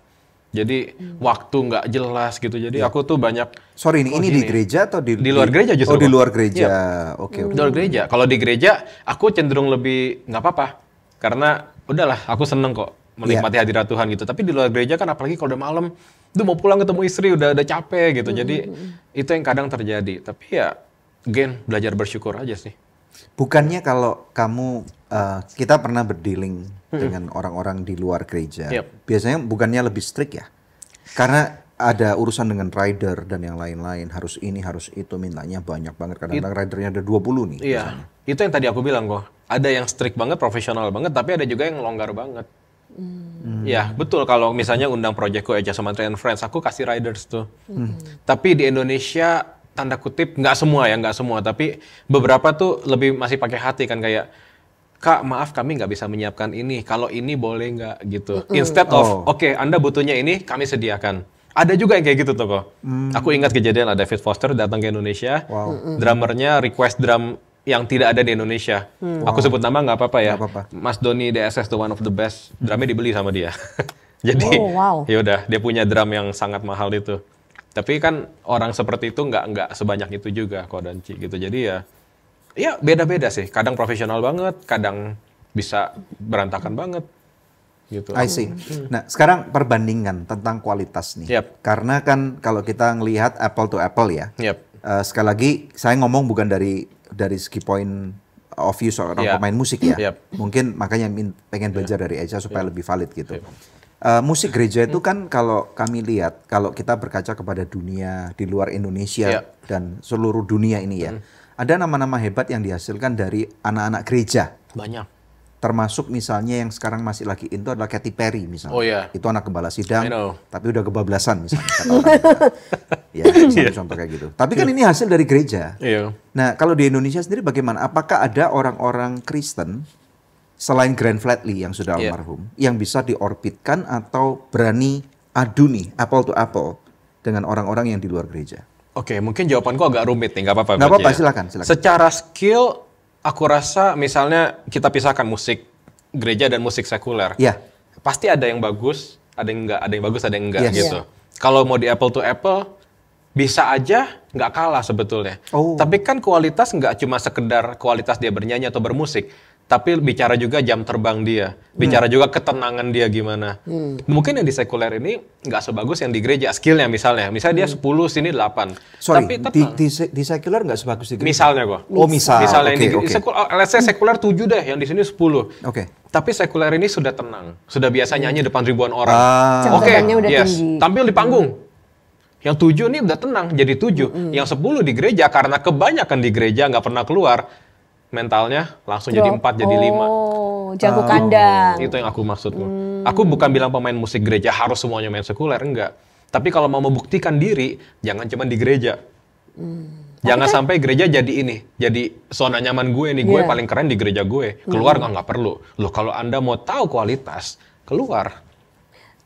Jadi waktu nggak jelas gitu. Jadi aku tuh banyak.
Sorry, ini di gereja atau di
luar gereja justru?
Oh, di luar gereja. Oke.
Di luar gereja. Kalau di gereja, aku cenderung lebih nggak apa-apa. Karena udahlah, aku seneng kok menikmati hadirat Tuhan gitu. Tapi di luar gereja kan apalagi kalau udah malam, tuh mau pulang ketemu istri udah capek gitu. Jadi itu yang kadang terjadi. Tapi ya, again, belajar bersyukur aja sih.
Bukannya kalau kamu, kita pernah berdealing dengan orang-orang di luar gereja, biasanya bukannya lebih strict ya? Karena ada urusan dengan rider dan yang lain-lain, harus ini, harus itu, mintanya banyak banget. Kadang-kadang ridernya ada 20 nih.
Iya, misalnya. Itu yang tadi aku bilang kok. Ada yang strict banget, profesional banget, tapi ada juga yang longgar banget. Ya, betul. Kalau misalnya undang proyekku Eja sama Trey and Friends, aku kasih riders tuh. Tapi di Indonesia, tanda kutip, nggak semua, tapi beberapa tuh lebih masih pakai hati kan, kayak, Kak, maaf kami nggak bisa menyiapkan ini, kalau ini boleh nggak gitu. Instead of, oke, Anda butuhnya ini, kami sediakan. Ada juga yang kayak gitu tuh kok. Aku ingat kejadian ada David Foster datang ke Indonesia, drummernya request drum yang tidak ada di Indonesia. Aku sebut nama nggak apa-apa ya. Mas Doni DSS, the one of the best, drumnya dibeli sama dia. Jadi, yaudah, dia punya drum yang sangat mahal itu. Tapi kan orang seperti itu nggak sebanyak itu juga, Ko dan Ci gitu. Jadi ya beda-beda sih. Kadang profesional banget, kadang bisa berantakan banget. Gitu.
I see. Nah, sekarang perbandingan tentang kualitas nih. Karena kan kalau kita ngelihat apple to apple ya. Sekali lagi, saya ngomong bukan dari segi point of view seorang pemain musik ya. Mungkin makanya pengen belajar dari Eja supaya lebih valid gitu. Musik gereja itu kan kalau kami lihat, kalau kita berkaca kepada dunia di luar Indonesia dan seluruh dunia ini ya, ada nama-nama hebat yang dihasilkan dari anak-anak gereja.
Banyak.
Termasuk misalnya yang sekarang masih lagi itu adalah Katy Perry misalnya. Itu anak gembala sidang, tapi udah kebablasan misalnya. Ya, contoh kayak gitu. Tapi kan ini hasil dari gereja. Nah, kalau di Indonesia sendiri bagaimana? Apakah ada orang-orang Kristen selain Glenn Fredly yang sudah almarhum, yang bisa diorbitkan atau berani adu nih, apple to apple, dengan orang-orang yang di luar gereja?
Oke, mungkin jawabanku agak rumit nih, nggak apa-apa.
Nggak apa-apa, silakan.
Secara skill, aku rasa misalnya kita pisahkan musik gereja dan musik sekuler. Pasti ada yang bagus, ada yang enggak, ada yang bagus, ada yang enggak gitu. Kalau mau di apple to apple, bisa aja nggak kalah sebetulnya. Tapi kan kualitas nggak cuma sekedar kualitas dia bernyanyi atau bermusik, tapi bicara juga jam terbang dia, bicara juga ketenangan dia gimana. Mungkin yang di sekuler ini nggak sebagus yang di gereja, skillnya misalnya dia 10, sini 8.
Sorry,
tapi
di sekuler nggak sebagus di gereja?
Misalnya kok. Misalnya let's say sekuler 7 deh, yang di sini 10. Tapi sekuler ini sudah tenang, sudah biasa nyanyi depan ribuan orang. Tampil di panggung. Yang 7 ini udah tenang, jadi 7. Yang 10 di gereja, karena kebanyakan di gereja nggak pernah keluar, mentalnya langsung jadi 4, jadi 5.
Jago kandang.
Itu yang aku maksud. Aku bukan bilang pemain musik gereja harus semuanya main sekuler, enggak. Tapi kalau mau membuktikan diri, jangan cuma di gereja. Jangan sampai gereja jadi ini, jadi zona nyaman gue nih, gue paling keren di gereja gue. Keluar nggak perlu. Loh, kalau Anda mau tahu kualitas, keluar.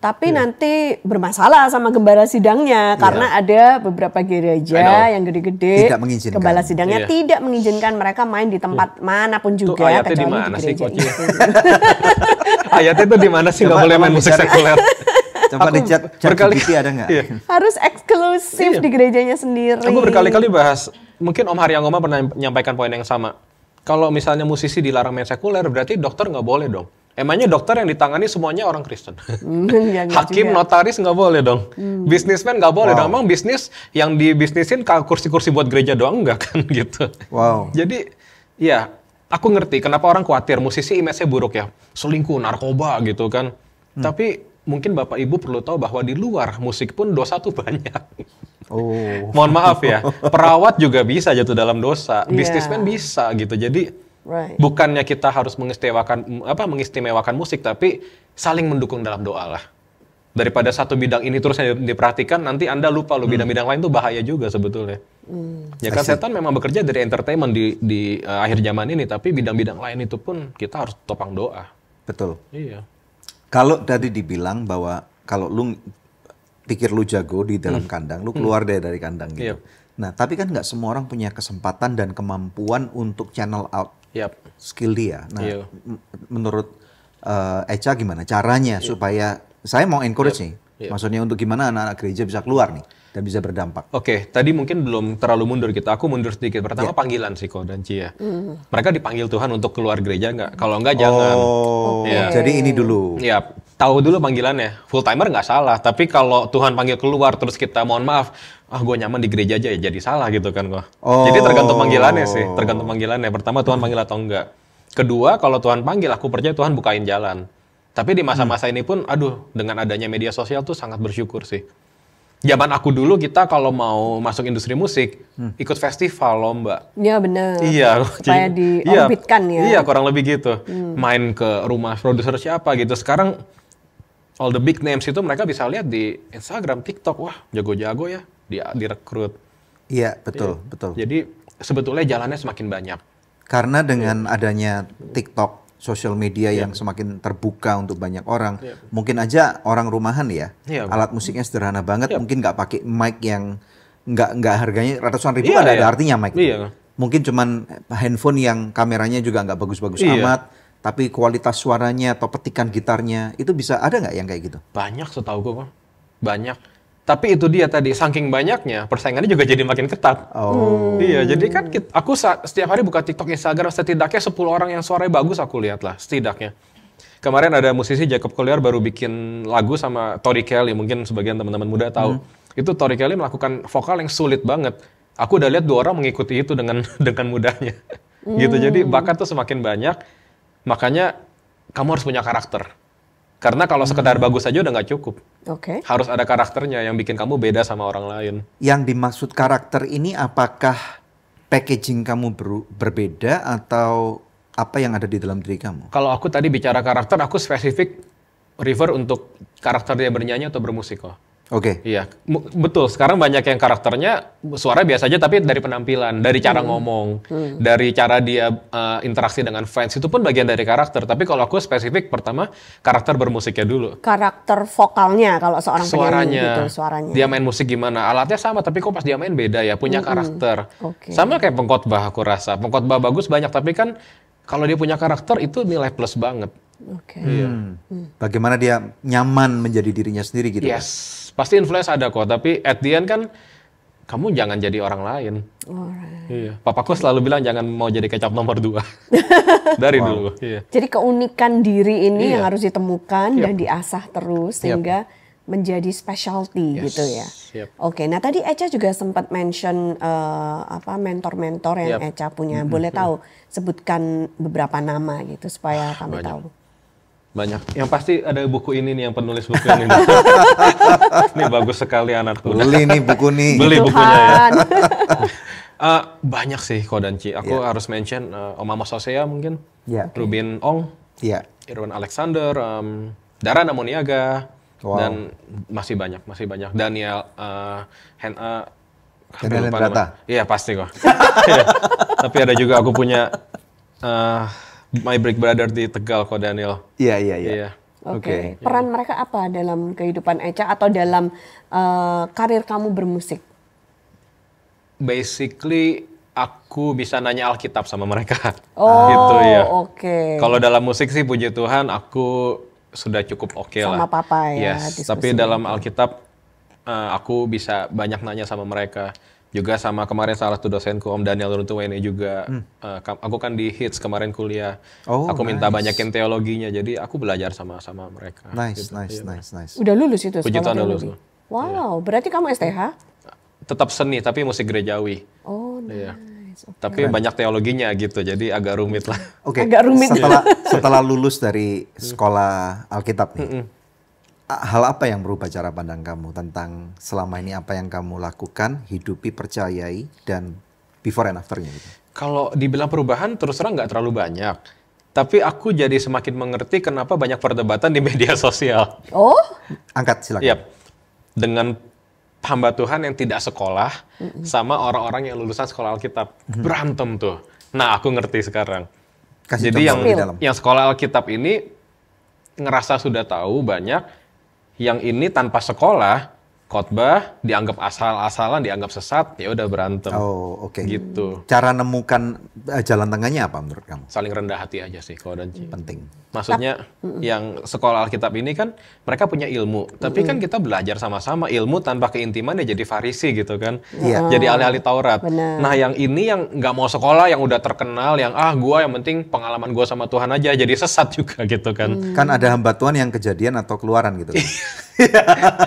Tapi nanti bermasalah sama gembala sidangnya karena ada beberapa gereja yang gede-gede,
tidak mengizinkan.
Gembala sidangnya tidak mengizinkan mereka main di tempat manapun juga
ayatnya
kecuali
dimana
di
sih,
gereja
Coach?
itu.
Ayatnya itu di mana sih nggak
Coba
boleh main
tolong
musik
dicari.
sekuler?
Coba di chat GPT ada nggak?
Iya.
Harus eksklusif di gerejanya sendiri.
Aku berkali-kali bahas, mungkin Om Haryangoma pernah menyampaikan poin yang sama. Kalau misalnya musisi dilarang main sekuler, berarti dokter nggak boleh dong. Emangnya dokter yang ditangani semuanya orang Kristen?
Ya, nggak
Hakim,
juga.
notaris nggak boleh dong. Bisnismen nggak boleh dong. Emang bisnis yang dibisnisin kursi-kursi buat gereja doang nggak kan gitu.
Wow.
Jadi ya aku ngerti kenapa orang khawatir musisi image-nya buruk ya. Selingkuh, narkoba gitu kan. Tapi mungkin Bapak Ibu perlu tahu bahwa di luar musik pun dosa tuh banyak.
Oh.
Mohon maaf ya, perawat juga bisa jatuh dalam dosa,
Iya.
bisnismen bisa gitu. Jadi
Right.
bukannya kita harus mengistimewakan musik, tapi saling mendukung dalam doa lah. Daripada satu bidang ini terus yang diperhatikan, nanti Anda lupa loh bidang-bidang lain tuh bahaya juga sebetulnya. Ya kan setan memang bekerja dari entertainment di akhir zaman ini, tapi bidang-bidang lain itu pun kita harus topang doa.
Betul.
Iya.
Kalau tadi dibilang bahwa kalau lu pikir lu jago di dalam kandang, lu keluar dari kandang gitu.
Yep.
Nah, tapi kan nggak semua orang punya kesempatan dan kemampuan untuk channel out
Yap.
skill dia. Nah,
Iya.
menurut Echa gimana caranya supaya saya mau encourage nih,
Iya.
maksudnya untuk gimana anak-anak gereja bisa keluar nih dan bisa berdampak.
Oke, tadi mungkin belum terlalu mundur kita. Aku mundur sedikit. Pertama panggilan sih Ko dan Cia. Mereka dipanggil Tuhan untuk keluar gereja nggak? Kalau nggak jangan.
Oh,
Iya.
jadi ini dulu.
Ya, tahu dulu panggilannya. Full timer nggak salah. Tapi kalau Tuhan panggil keluar terus kita mohon maaf, gue nyaman di gereja aja ya jadi salah gitu kan kok.
Oh.
Jadi tergantung panggilannya sih. Tergantung panggilannya. Pertama Tuhan panggil atau enggak. Kedua, kalau Tuhan panggil, aku percaya Tuhan bukain jalan. Tapi di masa-masa ini pun, aduh, dengan adanya media sosial tuh sangat bersyukur sih. Zaman aku dulu kita kalau mau masuk industri musik, ikut festival lomba.
Ya benar.
Iya,
Supaya diorbitkan ya.
Iya, kurang lebih gitu. Main ke rumah produser siapa gitu. Sekarang all the big names itu mereka bisa lihat di Instagram, TikTok. Wah, jago-jago ya, direkrut.
Iya, betul, betul.
Jadi sebetulnya jalannya semakin banyak.
Karena dengan adanya TikTok, sosial media yang semakin terbuka untuk banyak orang, mungkin aja orang rumahan ya,
Iya,
alat musiknya sederhana banget, mungkin nggak pakai mic yang nggak harganya ratusan ribu,
Iya,
ada
iya.
artinya mic.
Iya.
Mungkin cuman handphone yang kameranya juga nggak bagus-bagus
Iya.
amat, tapi kualitas suaranya atau petikan gitarnya itu bisa ada nggak yang kayak gitu?
Banyak setahu gue kok. Banyak. Tapi itu dia tadi, saking banyaknya, persaingannya juga jadi makin ketat.
Oh,
Iya, jadi kan aku setiap hari buka TikTok, Instagram, setidaknya 10 orang yang suaranya bagus aku lihat lah, setidaknya. Kemarin ada musisi Jacob Collier baru bikin lagu sama Tori Kelly, mungkin sebagian teman-teman muda tahu. Itu Tori Kelly melakukan vokal yang sulit banget. Aku udah lihat 2 orang mengikuti itu dengan dengan mudahnya. Gitu, jadi bakat tuh semakin banyak, makanya kamu harus punya karakter. Karena kalau sekedar bagus aja udah nggak cukup.
Oke.
Harus ada karakternya yang bikin kamu beda sama orang lain.
yang dimaksud karakter ini apakah packaging kamu berbeda atau apa yang ada di dalam diri kamu?
Kalau aku tadi bicara karakter, aku spesifik refer untuk karakter dia bernyanyi atau bermusik kok.
Oke.
Iya, betul. Sekarang banyak yang karakternya suara biasa aja, tapi dari penampilan, dari cara ngomong, dari cara dia interaksi dengan fans, itu pun bagian dari karakter. Tapi kalau aku spesifik, pertama karakter bermusiknya dulu.
Karakter vokalnya kalau seorang penyanyi
Suaranya,
gitu, suaranya.
dia main musik gimana, alatnya sama, tapi kok pas dia main beda ya, punya karakter.
Oke.
Sama kayak pengkhotbah aku rasa. Pengkhotbah bagus banyak, tapi kan kalau dia punya karakter itu nilai plus banget.
Oke.
Bagaimana dia nyaman menjadi dirinya sendiri gitu? kan?
Yes, pasti influence ada kok, tapi at the end kan kamu jangan jadi orang lain.
Alright.
Iya, papaku selalu bilang jangan mau jadi kecap nomor 2. Dari dulu. Iya.
Jadi keunikan diri ini
Iya.
yang harus ditemukan dan diasah terus sehingga menjadi specialty
Yes.
gitu ya.
Yep.
Oke, nah tadi Echa juga sempat mention mentor-mentor yang
Yep.
Echa punya. Boleh tahu sebutkan beberapa nama gitu supaya kami
banyak.
tahu.
Banyak. Yang pasti ada buku ini nih yang penulis buku ini. Ini bagus sekali anakku.
Beli nih buku nih.
Beli
Tuhan.
bukunya ya. Banyak sih Ko dan Ci. Aku harus mention Om Amos Hosea mungkin.
Ya.
Rubin Ong,
Iya.
Irwan Alexander, Dara Namuniaga,
Wow.
dan masih banyak. Daniel
Daniel Hendrata.
Iya pasti kok. Tapi ada juga aku punya My Brick Brother di Tegal kok Daniel.
Iya.
Iya.
Oke. Peran mereka apa dalam kehidupan Echa atau dalam karir kamu bermusik?
Basically aku bisa nanya Alkitab sama mereka.
Oh,
gitu ya.
Oke.
Kalau dalam musik sih puji Tuhan aku sudah cukup oke lah.
Sama papa ya.
Yes, tapi dalam Alkitab aku bisa banyak nanya sama mereka. Juga sama kemarin salah satu dosenku Om Daniel Runtuweni juga. Aku kan di HITS kemarin kuliah. Aku minta banyakin teologinya, jadi aku belajar sama mereka.
Nice.
Udah lulus itu
Puji
sekolah
Tuhan
teologi?
lulus.
Wow, berarti kamu STH?
Tetap seni, tapi musik gerejawi.
Oh,
Iya.
nice. Okay.
Tapi banyak teologinya gitu, jadi agak rumit lah.
Oke.
Agak rumit.
Setelah lulus dari sekolah Alkitab nih, hal apa yang berubah cara pandang kamu tentang selama ini apa yang kamu lakukan, hidupi, percayai, dan before and after-nya gitu?
Kalau dibilang perubahan, terus terang nggak terlalu banyak. Tapi aku jadi semakin mengerti kenapa banyak perdebatan di media sosial.
Oh?
Angkat silakan.
Yap. Dengan hamba Tuhan yang tidak sekolah sama orang-orang yang lulusan sekolah Alkitab. Berantem tuh. Nah, aku ngerti sekarang.
Kasih
Jadi
contoh lebih dalam.
yang sekolah Alkitab ini ngerasa sudah tahu banyak, yang ini tanpa sekolah, khotbah dianggap asal-asalan, dianggap sesat, ya udah berantem.
Oh, oke.
Gitu.
Cara nemukan jalan tengahnya apa menurut kamu?
Saling rendah hati aja sih kalau dan Ci.
Penting.
Maksudnya yang sekolah Alkitab ini kan mereka punya ilmu, tapi kan kita belajar sama-sama ilmu tanpa keintiman ya jadi Farisi gitu kan.
Iya.
Jadi ahli-ahli Taurat.
Benar.
Nah, yang ini yang nggak mau sekolah, yang udah terkenal, yang gua yang penting pengalaman gua sama Tuhan aja, jadi sesat juga gitu kan.
Kan ada hamba Tuhan yang Kejadian atau Keluaran gitu.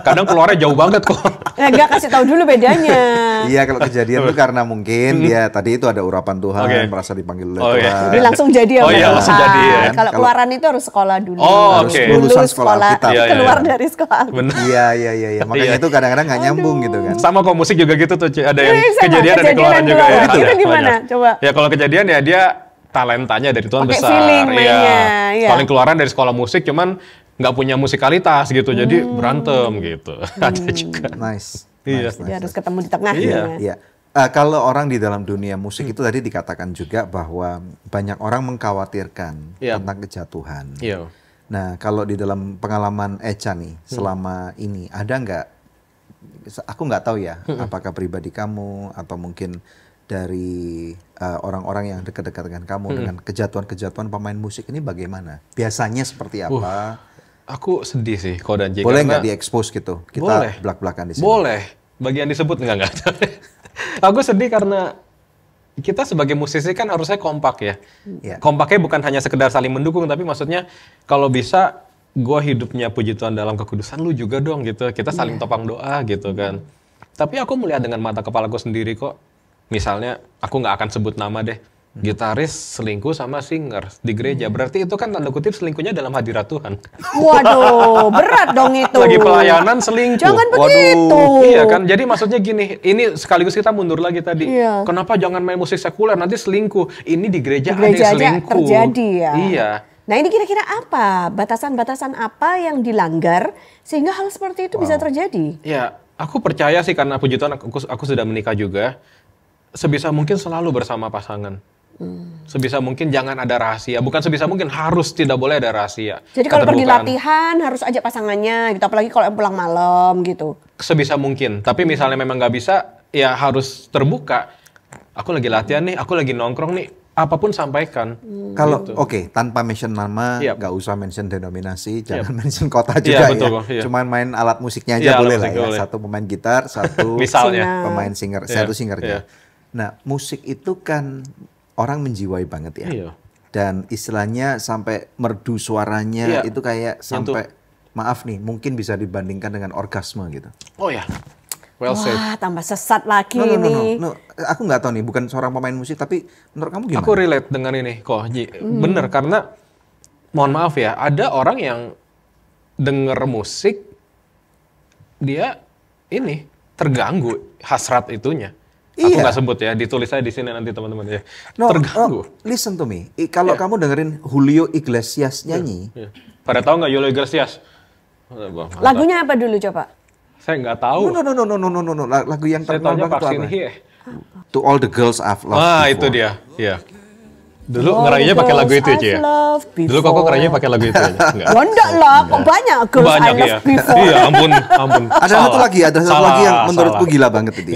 Kadang keluarnya jauh banget kok.
Enggak kasih tahu dulu bedanya.
Iya, kalau Kejadian itu karena mungkin dia tadi itu ada urapan Tuhan, merasa dipanggil oleh
Oh, iya.
Tuhan.
Jadi langsung jadi ya.
Oh iya, langsung jadi ya.
Kalau Keluaran itu harus sekolah dulu.
Oh,
Harus
oke.
lulusan
Lulus
sekolah Alkitab.
Iya, iya,
keluar
iya.
dari sekolah.
Bener.
Iya. Makanya itu kadang-kadang nggak nyambung gitu kan.
Sama kok musik juga gitu tuh, Ci. Ada yang
Iya, sama.
kejadian, ada
Kejadian
keluaran
dan
juga
keluaran.
ya.
Itu
Ada,
gimana?
banyak.
Coba.
Ya kalau kejadian ya dia talentanya dari Tuhan
Pakai
besar.
feeling mainnya, iya.
Paling keluaran dari sekolah musik cuman nggak punya musikalitas gitu. Jadi berantem gitu. Ada juga.
Nice.
Iya.
Jadi harus ketemu di tengah.
Iya.
ya.
Iya. Kalau orang di dalam dunia musik itu tadi dikatakan juga bahwa banyak orang mengkhawatirkan
Iya.
tentang kejatuhan.
Iya.
Nah, kalau di dalam pengalaman Echa nih selama ini ada nggak? Aku nggak tahu ya, apakah pribadi kamu atau mungkin dari orang-orang yang dekat-dekat dengan kamu dengan kejatuhan-kejatuhan pemain musik ini bagaimana? Biasanya seperti apa?
Aku sedih sih kalau dan J.
Boleh
karena-
nggak diekspos gitu? Kita
Boleh.
belak-belakan di sini.
Boleh. Bagian disebut enggak. Aku sedih karena kita sebagai musisi kan harusnya kompak ya.
Iya.
Kompaknya bukan hanya sekedar saling mendukung, tapi maksudnya kalau bisa gue hidupnya puji Tuhan dalam kekudusan, lu juga dong gitu. Kita saling topang doa gitu kan. Tapi aku melihat dengan mata kepalaku sendiri kok. Misalnya aku nggak akan sebut nama deh. Gitaris selingkuh sama singer di gereja. Berarti itu kan tanda kutip selingkuhnya dalam hadirat Tuhan.
Waduh, berat dong itu.
Lagi pelayanan selingkuh.
Jangan begitu.
Iya kan, jadi maksudnya gini, ini sekaligus kita mundur lagi tadi.
Iya.
Kenapa jangan main musik sekuler, nanti selingkuh. Ini di gereja,
Di gereja
ada yang
aja
selingkuh.
terjadi ya.
Iya.
Nah ini kira-kira apa? Batasan-batasan apa yang dilanggar sehingga hal seperti itu bisa terjadi?
Ya, aku percaya sih karena puji Tuhan aku sudah menikah juga. Sebisa mungkin selalu bersama pasangan. Sebisa mungkin jangan ada rahasia. Bukan sebisa mungkin, harus tidak boleh ada rahasia.
Jadi kalau pergi
Keterbukaan.
latihan harus ajak pasangannya gitu, apalagi kalau pulang malam gitu.
Sebisa mungkin. Tapi misalnya memang nggak bisa, ya harus terbuka. Aku lagi latihan nih, aku lagi nongkrong nih. Apapun sampaikan.
Kalau oke, tanpa mention nama,
Yap.
nggak usah mention denominasi, jangan mention kota juga
Iya, betul,
ya.
iya.
Cuman main alat musiknya
Iya,
aja
alat
boleh lah
musik
ya.
boleh.
Satu pemain gitar, satu
Misalnya.
pemain singer,
Iya,
satu singernya.
iya.
Nah, musik itu kan orang menjiwai banget ya.
Iya.
Dan istilahnya sampai merdu suaranya
Iya.
itu kayak
Nyentuh.
sampai maaf nih, mungkin bisa dibandingkan dengan orgasme gitu.
Oh ya, well said.
Wah tambah sesat lagi
No.
ini.
Aku nggak tahu nih, bukan seorang pemain musik, tapi menurut kamu gimana?
Aku relate dengan ini kok, Ji. Bener, karena mohon maaf ya, ada orang yang denger musik, dia ini terganggu hasrat itunya. Aku
Iya.
nggak sebut ya, ditulis saya di sini nanti teman-teman ya.
No,
Terganggu.
listen to me. Kalau kamu dengerin Julio Iglesias nyanyi,
Iya. Pada tahu nggak Julio Iglesias? Wah, mantap.
Lagunya apa dulu coba?
Saya nggak tahu.
no. Lagu yang
Saya
terkenal
tahunya
banget itu
vaksin
apa?
here.
To All the Girls I've Loved
Wah,
Before.
itu dia. Iya. Dulu
All
ngerayinya
the
pakai lagu
girls
itu ya, Ci,
I've
ya.
loved love before.
Dulu kok kerennya pakai lagu itu aja. Enggak.
Ya enggak lah, kok banyak girls I
Banyak
love
ya.
before.
Iya, ampun.
Ada satu lagi yang menurutku gila banget itu.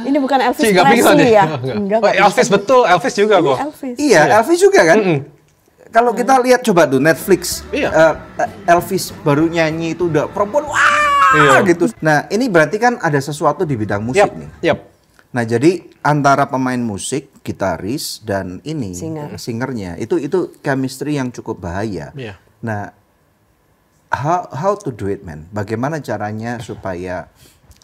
Ini bukan Elvis
Nggak pingsan
Presley
deh.
ya?
Enggak. Oh, Elvis betul, Elvis juga kok.
Elvis.
Iya, Elvis juga kan. Kalau kita lihat coba tuh Netflix,
Iya.
Elvis baru nyanyi itu udah perempuan wah gitu. Nah ini berarti kan ada sesuatu di bidang musik nih.
Yap.
Nah jadi antara pemain musik, gitaris dan ini singernya itu chemistry yang cukup bahaya.
Iya.
Nah how to do it man? Bagaimana caranya supaya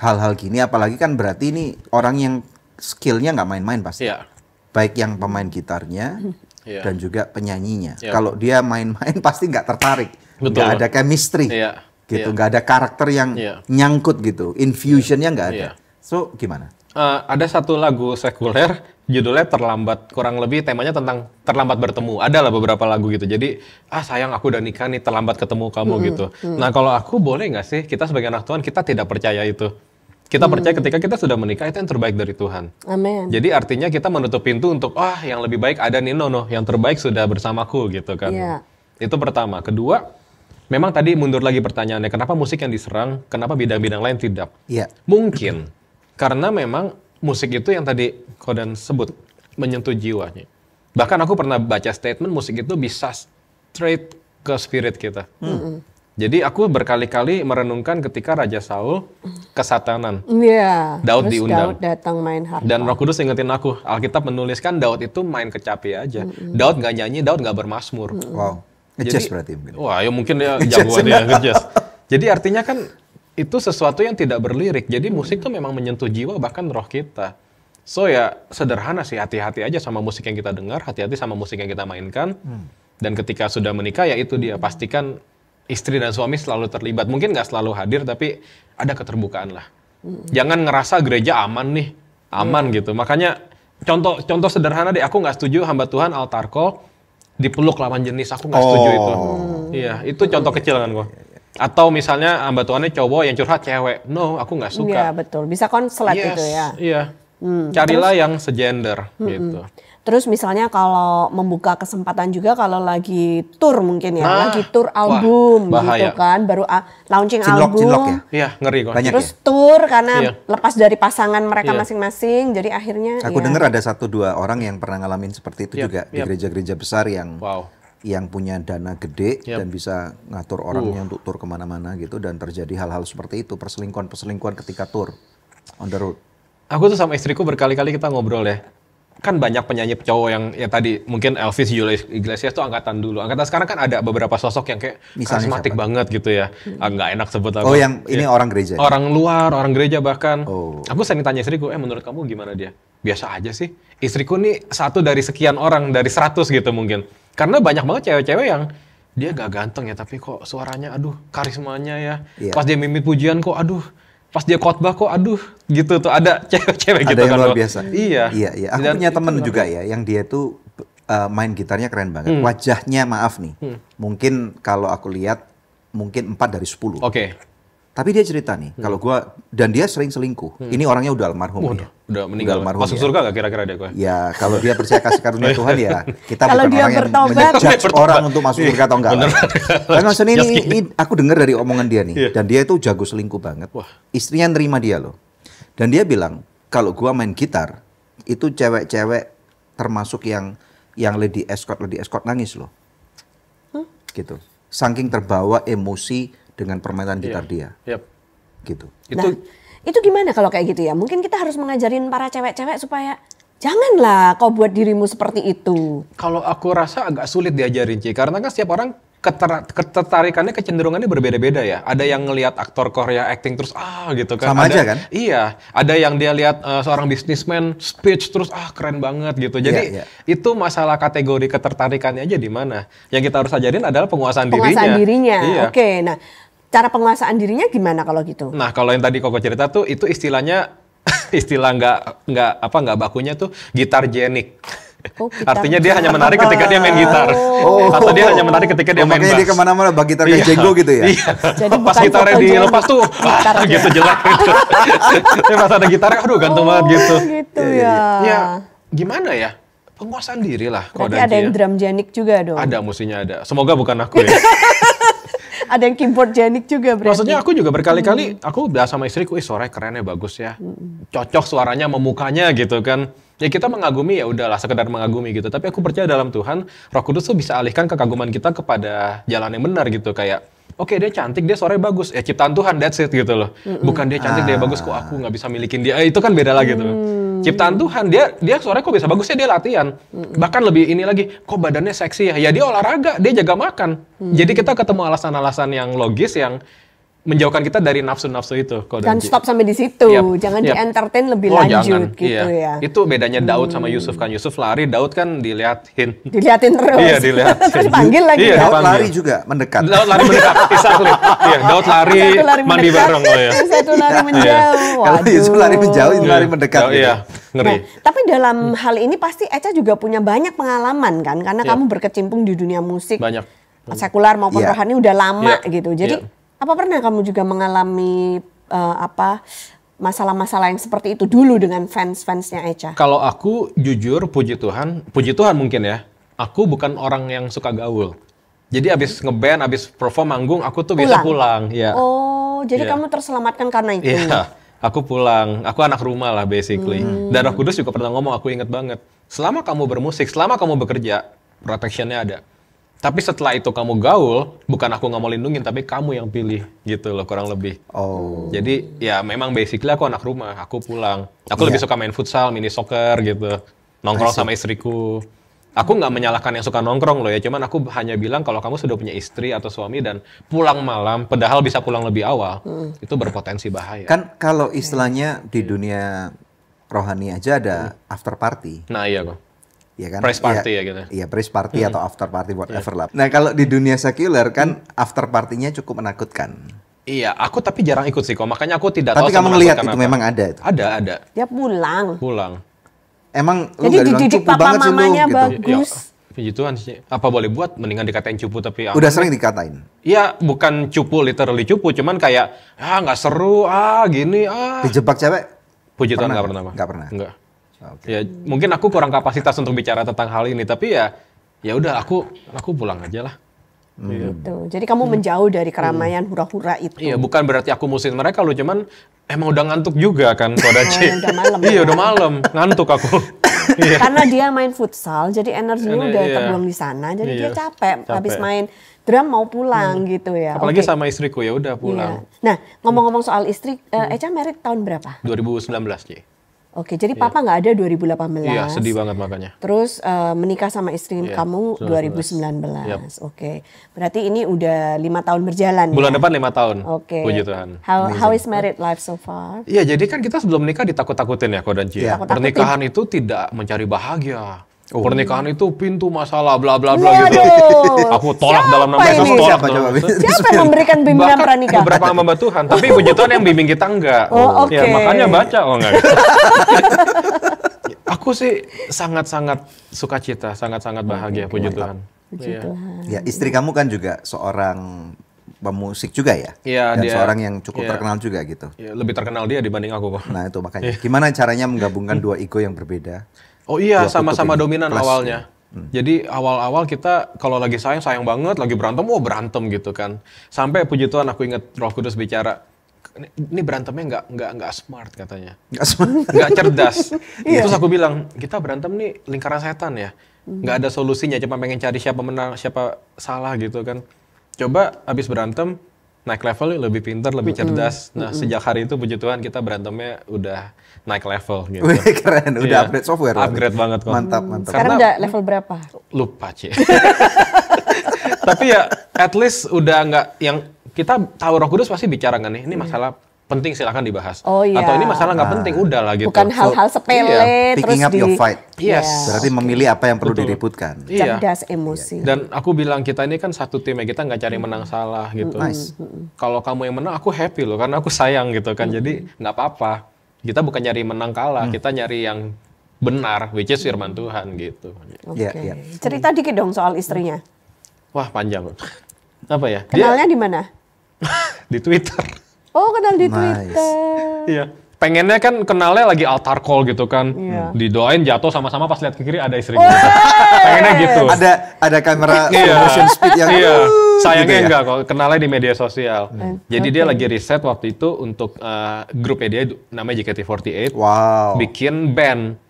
hal-hal gini, apalagi kan berarti ini orang yang skillnya nggak main-main pasti.
Iya.
Baik yang pemain gitarnya
Iya.
dan juga penyanyinya.
Iya.
Kalau dia main-main pasti nggak tertarik,
Betul.
nggak ada chemistry,
Iya.
gitu,
Iya.
nggak ada karakter yang
Iya.
nyangkut gitu, infusionnya nggak ada.
Iya.
So gimana?
Ada satu lagu sekuler judulnya Terlambat, kurang lebih temanya tentang terlambat bertemu. Ada lah beberapa lagu gitu. Jadi sayang aku udah nikah nih, terlambat ketemu kamu gitu. Nah kalau aku boleh nggak sih kita sebagai anak Tuhan kita tidak percaya itu. Kita percaya ketika kita sudah menikah itu yang terbaik dari Tuhan.
Amin.
Jadi artinya kita menutup pintu untuk yang lebih baik ada nih, yang terbaik sudah bersamaku gitu kan.
Iya.
Itu pertama. Kedua, memang tadi mundur lagi pertanyaannya, kenapa musik yang diserang, kenapa bidang-bidang lain tidak?
Iya.
Mungkin karena memang musik itu yang tadi Kodan sebut menyentuh jiwanya. Bahkan aku pernah baca statement musik itu bisa straight ke spirit kita. Jadi aku berkali-kali merenungkan ketika Raja Saul kesatanan.
Iya.
Daud
Terus
diundang.
Daud datang main harpa.
Dan Roh Kudus ingetin aku, Alkitab menuliskan Daud itu main kecapi aja. Daud nggak nyanyi, Daud nggak bermazmur.
Wow. Ngejazz berarti mungkin.
Wah, ya mungkin dia jagoan ya ngejazz. Jadi artinya kan itu sesuatu yang tidak berlirik. Jadi musik tuh memang menyentuh jiwa bahkan roh kita. So ya sederhana sih, hati-hati aja sama musik yang kita dengar, hati-hati sama musik yang kita mainkan. Dan ketika sudah menikah ya itu dia, pastikan istri dan suami selalu terlibat. Mungkin nggak selalu hadir tapi ada keterbukaan lah. Jangan ngerasa gereja aman nih, aman gitu. Makanya contoh sederhana deh, aku nggak setuju hamba Tuhan altar call dipeluk lawan jenis, aku nggak setuju itu. Iya, itu contoh kecil kan kok. Atau misalnya hamba Tuhannya cowok yang curhat cewek, no aku nggak suka.
Iya betul, bisa konslet
Yes,
itu ya.
Iya, carilah yang segender gitu.
Terus misalnya kalau membuka kesempatan juga kalau lagi tour mungkin ya,
Nah,
lagi tour album
bahaya.
gitu kan, baru launching
Cinlok
album.
ya.
Iya, ngeri kok.
Banyak
Terus
ya?
tour karena
Iya.
lepas dari pasangan mereka
Iya.
masing-masing, jadi akhirnya
Aku
ya.
dengar ada 1-2 orang yang pernah ngalamin seperti itu
Yap,
juga di
yap.
gereja-gereja besar yang
Wow.
punya dana gede
Yap.
dan bisa ngatur orangnya untuk tur kemana-mana gitu, dan terjadi hal-hal seperti itu, perselingkuhan ketika tur on the road.
Aku tuh sama istriku berkali-kali kita ngobrol ya. Kan banyak penyanyi cowok yang ya tadi mungkin Elvis, Julio Iglesias tuh angkatan dulu. Angkatan sekarang kan ada beberapa sosok yang kayak
Misalnya
karismatik
siapa?
banget gitu ya. Nggak enak sebut aku.
Oh yang ini orang gereja?
Orang luar, orang gereja bahkan.
Oh.
Aku sering tanya istriku, menurut kamu gimana dia? Biasa aja sih. Istriku nih satu dari sekian orang, dari 100 gitu mungkin. Karena banyak banget cewek-cewek yang dia gak ganteng ya, tapi kok suaranya aduh karismanya ya.
Iya.
Pas dia mimit pujian kok aduh. Pas dia khotbah kok aduh gitu tuh, ada cewek-cewek gitu
Ada yang
kan.
luar
loh.
biasa.
Iya.
Iya. Aku
Dan
punya temen
itu
juga ya, yang dia tuh main gitarnya keren banget. Wajahnya maaf nih, mungkin kalau aku lihat mungkin 4 dari 10.
Oke.
Tapi dia cerita nih, kalau gua, dan dia sering selingkuh. Ini orangnya udah almarhum ya.
Udah meninggal.
almarhum
Masuk
ya.
surga gak kira-kira dia kok?
Ya kalau dia percaya kasih karunia Tuhan ya, kita
Kalau
bukan
dia
orang yang
bertobat.
menjudge orang untuk masuk surga atau enggak.
Bener.
Tapi maksudnya ini aku dengar dari omongan dia nih,
Iya.
dan dia itu jago selingkuh banget.
Wah.
Istrinya nerima dia loh. Dan dia bilang, kalau gua main gitar, itu cewek-cewek termasuk yang lady escort nangis loh. Gitu. Saking terbawa emosi dengan permainan gitar dia.
Yap.
Gitu.
Itu
Nah, itu gimana kalau kayak gitu ya? Mungkin kita harus mengajarin para cewek-cewek supaya janganlah kau buat dirimu seperti itu.
kalau aku rasa agak sulit diajarin Ci, karena kan setiap orang ketertarikannya, kecenderungannya berbeda-beda ya. Ada yang ngelihat aktor Korea acting terus gitu kan.
Sama
Ada-
aja kan?
Iya, ada yang dia lihat seorang bisnismen speech terus keren banget gitu. Jadi
Iya.
itu masalah kategori ketertarikannya aja di mana. Yang kita harus ajarin adalah penguasaan
Penguasaan dirinya.
Iya.
Oke, nah cara penguasaan dirinya gimana kalau gitu?
Nah, kalau yang tadi Koko cerita tuh itu istilahnya istilah nggak bakunya tuh gitar jenik.
Oh, gitar
Artinya dia hanya menarik ketika dia main gitar. Atau dia hanya menarik ketika dia main
makanya
bass.
dia kemana-mana bawa gitar kayak
Iya.
jenggo gitu ya.
Iya.
Jadi
Pas
bukan
gitarnya
foto
dilepas tuh,
gitar
gitu
aja.
jelek gitu. Tapi pas ada gitarnya, aduh ganteng banget gitu.
Oh, gitu ya.
Iya. gimana ya? Penguasaan diri lah.
Berarti ada yang drum janik juga dong?
Ada, mestinya ada. Semoga bukan aku ya.
Ada yang keyboard janik juga berarti?
Maksudnya aku juga berkali-kali, aku udah sama istriku, suaranya kerennya bagus ya. Cocok suaranya sama mukanya gitu kan. Ya kita mengagumi, ya udahlah sekedar mengagumi gitu. Tapi aku percaya dalam Tuhan, Roh Kudus tuh bisa alihkan kekaguman kita kepada jalan yang benar gitu. Kayak, oke, dia cantik, dia suaranya bagus. Ya ciptaan Tuhan, that's it gitu loh. Bukan dia cantik, dia bagus, kok aku nggak bisa milikin dia. Itu kan beda lagi tuh. Ciptaan Tuhan, dia suaranya kok bisa bagus ya, dia latihan. Bahkan lebih ini lagi, kok badannya seksi ya? Ya dia olahraga, dia jaga makan. Jadi kita ketemu alasan-alasan yang logis yang menjauhkan kita dari nafsu-nafsu itu.
Dan stop sampai di situ, jangan di-entertain lebih lanjut gitu ya.
Itu bedanya Daud sama Yusuf kan. Yusuf lari, Daud kan diliatin terus.
Iya,
dilihatin.
Terus panggil lagi ya.
Daud lari juga mendekat.
Daud lari mendekat, exactly. Iya, Daud lari mandi bareng.
Satu lari menjauh.
Kalau Yusuf lari menjauh, ini lari mendekat.
Iya, ngeri.
Nah, tapi dalam hal ini pasti Echa juga punya banyak pengalaman kan, karena kamu berkecimpung di dunia musik.
Banyak.
Sekular maupun rohani udah lama gitu. Jadi apa pernah kamu juga mengalami masalah-masalah yang seperti itu dulu dengan fans-fansnya Echa?
Kalau aku jujur, puji Tuhan mungkin ya, aku bukan orang yang suka gaul. Jadi abis ngeband, abis perform manggung, aku tuh bisa pulang. Ya.
Oh, jadi kamu terselamatkan karena itu?
Iya, aku pulang. Aku anak rumah lah basically. Dan Roh Kudus juga pernah ngomong, aku inget banget. Selama kamu bermusik, selama kamu bekerja, protection-nya ada. Tapi setelah itu kamu gaul, bukan aku nggak mau lindungin, tapi kamu yang pilih gitu loh, kurang lebih.
Oh.
Jadi ya memang basically aku anak rumah, aku pulang. Aku lebih suka main futsal, mini soccer gitu. Nongkrong sama istriku. Aku nggak menyalahkan yang suka nongkrong loh ya, cuman aku hanya bilang kalau kamu sudah punya istri atau suami dan pulang malam, padahal bisa pulang lebih awal, itu berpotensi bahaya.
Kan kalau istilahnya di dunia rohani aja ada after party.
Nah iya kok.
Ya kan?
Praise party ya gitu.
Iya, praise party atau after party whatever lah. Nah, kalau di dunia sekuler kan after party-nya cukup menakutkan.
Iya, aku tapi jarang ikut sih kok. Makanya aku tidak tahu.
Tapi kamu ngelihat itu memang ada itu.
Ada.
Dia pulang.
Emang lu
jadi dididik papa mamanya
gitu.
bagus.
Puji Tuhan sih. Apa boleh buat mendingan dikatain cupu tapi
udah sering dikatain.
Iya, bukan cupu literally cupu, cuman kayak nggak seru, gini,
Dijebak cewek?
Puji Tuhan nggak pernah.
Nggak pernah.
Enggak.
Okay.
Ya mungkin aku kurang kapasitas untuk bicara tentang hal ini, tapi ya udah aku pulang aja lah.
Gitu. Jadi kamu menjauh dari keramaian hura-hura itu.
Iya, bukan berarti aku musuhin mereka loh, cuman emang udah ngantuk juga kan, Kodaci.
Udah malam.
Iya, udah malam, ngantuk aku.
Karena dia main futsal, jadi energinya udah terbuang di sana, jadi dia capek. Habis main drum mau pulang gitu ya.
Apalagi sama istriku, ya udah pulang.
Iya. Nah, ngomong-ngomong soal istri, Echa married tahun berapa?
2019, Ci.
Oke, jadi papa nggak ada 2018.
Iya, sedih banget makanya.
Terus menikah sama istri kamu 2019. Oke, berarti ini udah 5 tahun berjalan.
Bulan depan 5 tahun.
Oke.
Puji Tuhan.
How is married life so far?
Iya, jadi kan kita sebelum menikah ditakut-takutin ya, Kodanci.
Yeah.
Pernikahan itu tidak mencari bahagia. Pernikahan itu pintu masalah bla bla bla gitu. Aku tolak dalam nama Yesus, tolak dalam nama Yesus.
Siapa yang memberikan bimbingan pranikah?
Beberapa hamba Tuhan, tapi puji Tuhan yang bimbing kita enggak.
Oke.
Ya, makanya baca enggak. Aku sih sangat-sangat sukacita, sangat-sangat bahagia, puji Tuhan.
Puji Tuhan.
Ya, istri kamu kan juga seorang pemusik juga ya?
Iya,
dan
dia
seorang yang cukup terkenal juga gitu.
Ya, lebih terkenal dia dibanding aku kok.
Nah, itu makanya. Gimana caranya menggabungkan dua ego yang berbeda?
Oh iya, sama-sama dominan awalnya. Jadi awal-awal kita kalau lagi sayang banget, lagi berantem, berantem gitu kan. Sampai puji Tuhan aku ingat Roh Kudus bicara, ini berantemnya nggak smart katanya. Nggak cerdas. Terus aku bilang, kita berantem nih lingkaran setan ya. Nggak ada solusinya, cuma pengen cari siapa menang, siapa salah gitu kan. Coba abis berantem, naik level lebih pintar, lebih cerdas. Nah, sejak hari itu puji Tuhan kita berantemnya udah naik level gitu.
Wih, keren, udah upgrade software.
Upgrade banget kok.
Mantap.
Sekarang udah level berapa?
Lupa, Ci. Tapi ya at least udah nggak yang kita tahu Roh Kudus pasti bicara kan nih, ini masalah penting silahkan dibahas.
Oh, iya.
Atau ini masalah nggak penting, udah lah gitu.
Bukan hal-hal sepele terus
picking up your fight.
Yes.
Berarti memilih apa yang perlu diributkan.
cerdas emosi.
Dan aku bilang kita ini kan satu tim ya, kita nggak cari menang salah gitu.
Nice.
Kalau kamu yang menang, aku happy loh, karena aku sayang gitu kan. Jadi nggak apa-apa. Kita bukan nyari menang kalah, kita nyari yang benar, which is firman Tuhan gitu.
Oke. Cerita dikit dong soal istrinya.
Wah panjang. Apa ya?
Kenalnya di mana?
Di Twitter.
Oh, kenal di
Nice.
Twitter.
Iya. pengennya kan kenalnya lagi altar call gitu kan.
Iya.
Didoain jatuh sama-sama pas lihat ke kiri ada istri gue. Pengennya gitu.
Ada kamera
Iya.
motion speed yang
Iya. Sayangnya
gitu ya?
enggak kok, kenalnya di media sosial. Jadi dia lagi riset waktu itu untuk grupnya dia namanya JKT48.
Wow.
Bikin band.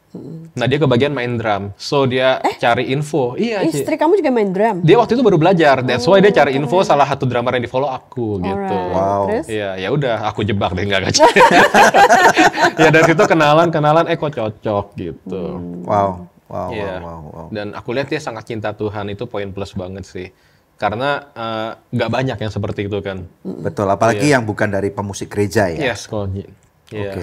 Nah dia kebagian main drum. So dia cari info. Iya, Ci.
Istri kamu juga main drum?
Dia waktu itu baru belajar. That's why dia cari info salah satu drummer yang di-follow aku gitu.
Alright.
Wow.
Terus?
Iya, ya udah aku jebak deh enggak gaji. Ya dari situ kenalan kok cocok gitu.
Wow. Wow,
Iya.
wow.
Dan aku lihat dia sangat cinta Tuhan, itu poin plus banget sih. Karena nggak banyak yang seperti itu kan.
Betul, apalagi yang bukan dari pemusik gereja ya.
Yes, kok. Iya.
Oke.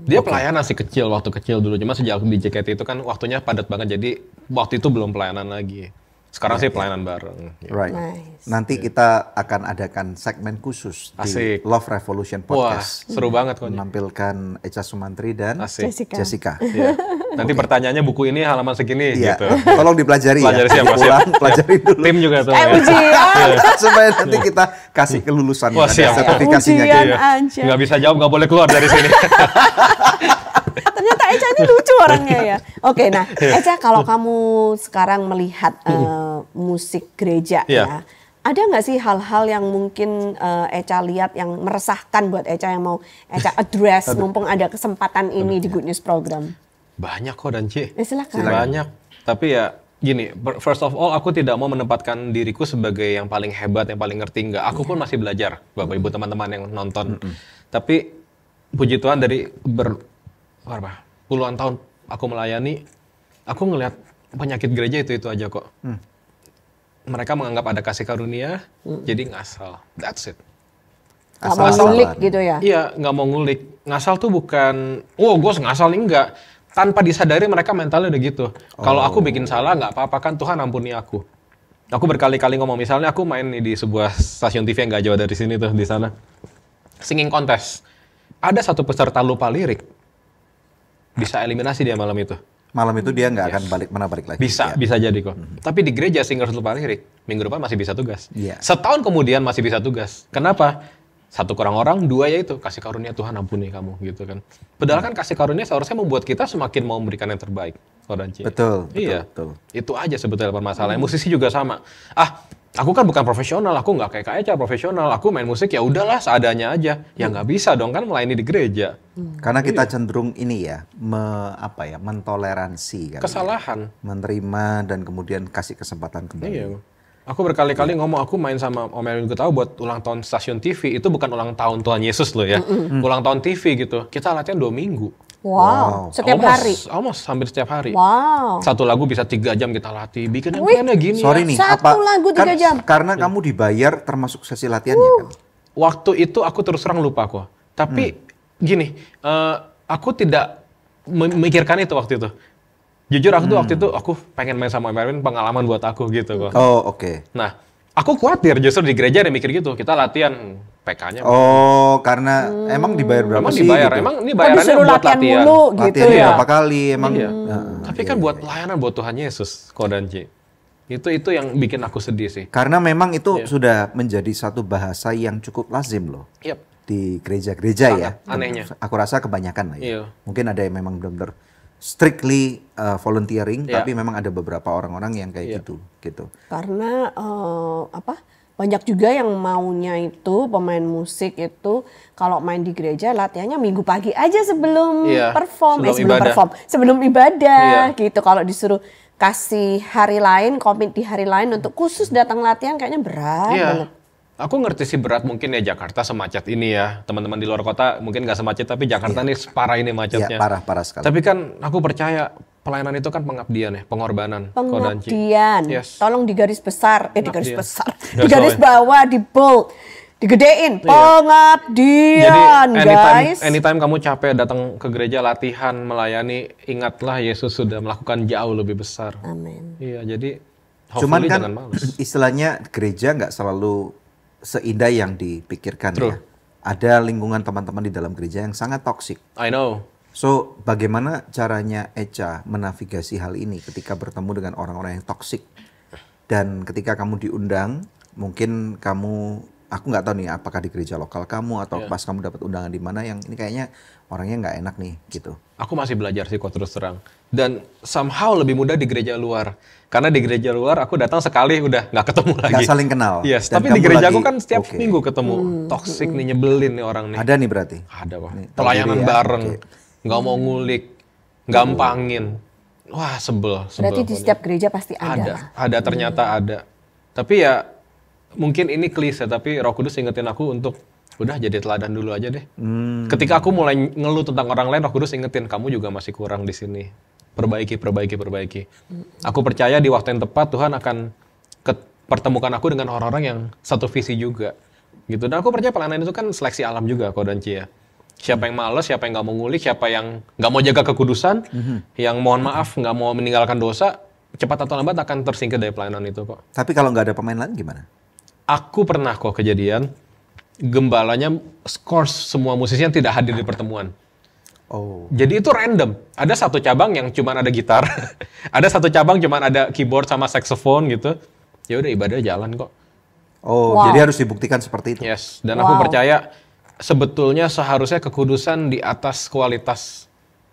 Dia pelayanan sih waktu kecil dulu. Cuma sejak di JKT itu kan waktunya padat banget. Jadi waktu itu belum pelayanan lagi. Sekarang sih pelayanan bareng.
Right.
Nice.
Nanti kita akan adakan segmen khusus
Asik.
di Love Revolution
Wah,
Podcast.
seru banget kok.
Menampilkan Echa Sumantri dan
Asik.
Jessica.
Iya. Nanti pertanyaannya buku ini halaman segini
Iya,
gitu.
tolong dipelajari
Pelajari
ya.
siapa,
Pulang,
siap.
pelajari dulu.
Tim juga tuh.
Ujian.
Supaya nanti kita kasih kelulusan.
Wah,
ada
siap.
sertifikasinya.
Ujian
gitu.
aja.
Nggak bisa jawab, nggak boleh keluar dari sini.
Ternyata Echa ini lucu orangnya ya. Oke, nah Echa kalau kamu sekarang melihat musik gereja
Iya.
ya, ada nggak sih hal-hal yang mungkin Echa lihat yang meresahkan buat Echa yang mau Echa address mumpung ada kesempatan ini di Good News Program?
Banyak kok, Danci.
Silakan.
Banyak. Tapi ya gini, first of all aku tidak mau menempatkan diriku sebagai yang paling hebat, yang paling ngerti. Enggak, aku pun masih belajar, Bapak Ibu teman-teman yang nonton. Tapi puji Tuhan dari puluhan tahun aku melayani, aku ngelihat penyakit gereja itu aja kok. Mereka menganggap ada kasih karunia, jadi ngasal. That's it.
Nggak mau ngulik gitu ya?
Iya, nggak mau ngulik. Ngasal tuh bukan, gue ngasal nih, enggak. Tanpa disadari mereka mentalnya udah gitu. Kalau aku bikin salah, nggak apa-apa kan, Tuhan ampuni aku. Aku berkali-kali ngomong, misalnya aku main nih di sebuah stasiun TV yang nggak jauh dari sini tuh, di sana. Singing contest. Ada satu peserta lupa lirik. Bisa eliminasi dia malam itu.
Malam itu dia nggak akan balik lagi.
Bisa jadi kok. Tapi di gereja singers lupa lirik, minggu depan masih bisa tugas.
Iya.
Setahun kemudian masih bisa tugas. Kenapa? Satu kurang orang, dua yaitu kasih karunia Tuhan ampuni kamu gitu kan. Padahal kan kasih karunia seharusnya membuat kita semakin mau memberikan yang terbaik.
Betul.
Iya. Itu aja sebetulnya permasalahan. Musisi juga sama. Aku kan bukan profesional, aku nggak kayak Echa profesional. Aku main musik ya udahlah seadanya aja. Ya nggak bisa dong kan melayani di gereja.
Karena kita cenderung ini ya, mentoleransi kan.
Kesalahan.
Menerima dan kemudian kasih kesempatan kembali.
Iya. Aku berkali-kali ngomong, aku main sama Om Erwin Gutawa buat ulang tahun stasiun TV. Itu bukan ulang tahun Tuhan Yesus loh ya. Ulang tahun TV gitu. Kita latihan 2 minggu.
Wow. Setiap hari?
Almost, hampir setiap hari.
Wow.
Satu lagu bisa 3 jam kita latih. Bikin yang kayaknya gini
Sorry
ya.
nih,
Satu lagu 3 jam?
Karena kamu dibayar termasuk sesi latihannya kan?
Waktu itu aku terus terang lupa kok. Tapi gini, aku tidak memikirkan itu waktu itu. Jujur aku tuh waktu itu aku pengen main sama Om Erwin, pengalaman buat aku gitu kok.
Oh, oke.
Nah, aku khawatir justru di gereja ada mikir gitu. Kita latihan PK-nya.
Oh, karena emang dibayar berapa
Emang
sih?
dibayar,
gitu?
emang ini
Kok
bayarannya
disuruh
buat
latihan
latihan.
mulu gitu
Latihan
ya?
berapa kali emang?
Iya.
Nah,
Tapi kan buat pelayanan buat Tuhan Yesus, Kodanci. Itu yang bikin aku sedih sih.
karena memang itu sudah menjadi satu bahasa yang cukup lazim loh
Yap.
di gereja-gereja ya.
Anehnya.
Aku rasa kebanyakan lah ya.
Iya.
Mungkin ada yang memang benar-benar strictly volunteering,
Iya.
tapi memang ada beberapa orang-orang yang kayak gitu.
Karena banyak juga yang maunya itu pemain musik itu kalau main di gereja latihannya minggu pagi aja sebelum
Iya,
perform,
sebelum ibadah.
ibadah
Iya.
gitu. Kalau disuruh kasih hari lain, komit di hari lain untuk khusus datang latihan kayaknya berat banget.
Aku ngerti sih berat mungkin ya Jakarta semacet ini ya. Teman-teman di luar kota mungkin nggak semacet, tapi Jakarta nih parah ini macetnya.
Iya, parah sekali.
Tapi kan aku percaya pelayanan itu kan pengabdian ya, pengorbanan. Kodanci.
Pengabdian,
Yes.
tolong di garis besar, di garis
Pengabdian.
besar,
Garis
di garis bawah, di bold, digedein, pengabdian,
Jadi
guys.
anytime kamu capek datang ke gereja latihan melayani, ingatlah Yesus sudah melakukan jauh lebih besar.
Amin.
Iya, jadi
Cuman
hopefully
kan
jangan males.
istilahnya gereja nggak selalu seindah yang dipikirkan
True.
ya. Ada lingkungan teman-teman di dalam gereja yang sangat toksik.
I know.
So, bagaimana caranya Echa menavigasi hal ini ketika bertemu dengan orang-orang yang toksik? Dan ketika kamu diundang, mungkin kamu aku nggak tahu nih apakah di gereja lokal kamu atau pas kamu dapat undangan di mana yang ini kayaknya orangnya nggak enak nih gitu.
Aku masih belajar sih kok terus terang. Dan somehow lebih mudah di gereja luar. Karena di gereja luar aku datang sekali udah nggak ketemu lagi.
Nggak saling kenal.
Yes,
Dan
tapi di
kamu
gereja
lagi-
aku kan setiap
oke.
minggu ketemu. Toxic nih, nyebelin nih orang nih.
Ada nih berarti.
Ada kok.
Nih, tahu
Pelayanan
diri ya.
bareng.
Oke.
Nggak mau ngulik. Gampangin. Wah sebel.
Berarti di setiap gereja pasti ada.
Ada ternyata ada. Tapi ya mungkin ini klise tapi Roh Kudus ingetin aku untuk udah jadi teladan dulu aja deh. Ketika aku mulai ngeluh tentang orang lain, Roh Kudus ingetin kamu juga masih kurang di sini. Perbaiki. Aku percaya di waktu yang tepat Tuhan akan pertemukan aku dengan orang-orang yang satu visi juga. Gitu. Dan aku percaya pelayanan itu kan seleksi alam juga kok dan Cia. Siapa yang malas, siapa yang nggak mau ngulik, siapa yang nggak mau jaga kekudusan, yang mohon maaf nggak mau meninggalkan dosa, cepat atau lambat akan tersingkir dari pelayanan itu kok.
Tapi kalau nggak ada pemain lain gimana?
Aku pernah kok kejadian, gembalanya scores semua musisi yang tidak hadir di pertemuan.
Oh.
Jadi itu random. Ada satu cabang yang cuma ada gitar, ada satu cabang cuma ada keyboard sama saxophone gitu. Ya udah ibadah jalan kok.
Oh,
Wow.
jadi harus dibuktikan seperti itu.
Yes, dan aku percaya sebetulnya seharusnya kekudusan di atas kualitas.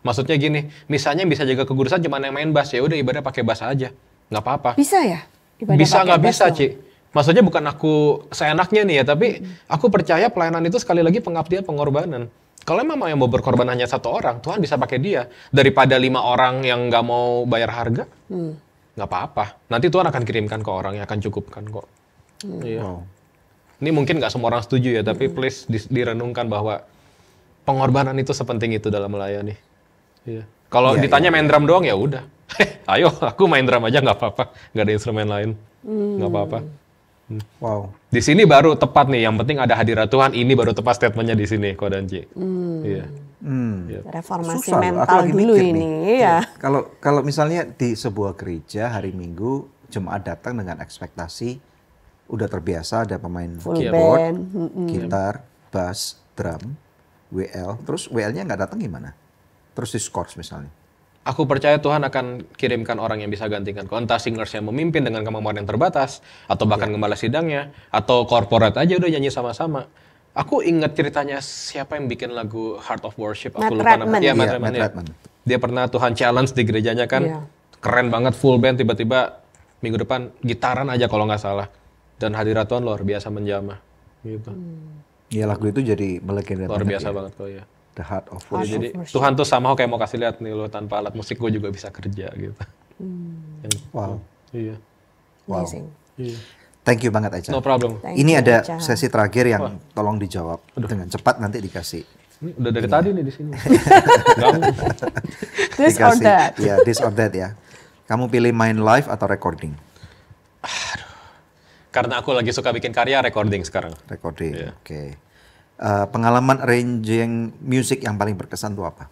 Maksudnya gini, misalnya yang bisa jaga kekudusan cuma yang main bass, ya udah ibadah pakai bass aja, nggak apa-apa.
Bisa ya? Ibadah
Bisa
pakai
nggak
bass
bisa,
dong?
Ci. Maksudnya bukan aku seenaknya nih ya, tapi aku percaya pelayanan itu sekali lagi pengabdian, pengorbanan. Kalau emang yang mau berkorban hanya satu orang, Tuhan bisa pakai dia. Daripada 5 orang yang nggak mau bayar harga, nggak apa-apa. Nanti Tuhan akan kirimkan ke orang yang akan cukupkan kok. Iya.
Wow.
Ini mungkin nggak semua orang setuju ya, tapi please direnungkan bahwa pengorbanan itu sepenting itu dalam melayani. Iya. Kalau
Iya,
ditanya main drum doang ya udah. Ayo, aku main drum aja nggak apa-apa, nggak ada instrumen lain, nggak apa-apa.
Wow.
Di sini baru tepat nih, yang penting ada hadirat Tuhan. Ini baru tepat statementnya di sini, Ko dan Ci. Iya.
Reformasi
Susah loh, aku
mental
lagi
dulu
mikir
ini.
nih.
Iya.
Kalau misalnya di sebuah gereja hari Minggu jemaat datang dengan ekspektasi udah terbiasa ada pemain
Full
keyboard,
band.
gitar, bass, drum, WL, terus WL-nya nggak datang gimana? Terus di scores misalnya.
Aku percaya Tuhan akan kirimkan orang yang bisa gantikan. Entah singers yang memimpin dengan kemampuan yang terbatas, atau bahkan gembala sidangnya, atau corporate aja udah nyanyi sama-sama. Aku ingat ceritanya siapa yang bikin lagu Heart of Worship. Aku
Matt
lupa
Redman.
namanya. Iya,
Iya,
Matt Redman,
Matt
ya.
Redman.
Dia pernah Tuhan challenge di gerejanya kan.
Iya.
Keren banget, full band. Tiba-tiba minggu depan gitaran aja kalau nggak salah. Dan hadirat Tuhan luar biasa menjamah. Gitu.
Ya lagu itu jadi melegenda
Luar
banget
biasa
ya.
banget kok ya.
The Heart of
Ya,
Worship.
jadi Tuhan tuh somehow kayak mau kasih lihat nih lo tanpa alat musik gue juga bisa kerja gitu.
Wow.
Iya.
Amazing.
Iya.
Thank you banget Echa.
No problem.
Thank
Ini
you,
ada
Echa.
sesi terakhir yang tolong dijawab dengan cepat nanti dikasih.
Ini udah dari tadi nih di sini. Ganggu.
This or that.
Ya, this or that ya. Kamu pilih main live atau recording?
Karena aku lagi suka bikin karya recording sekarang.
Recording.
Iya.
Oke. Pengalaman arranging music yang paling berkesan tuh apa?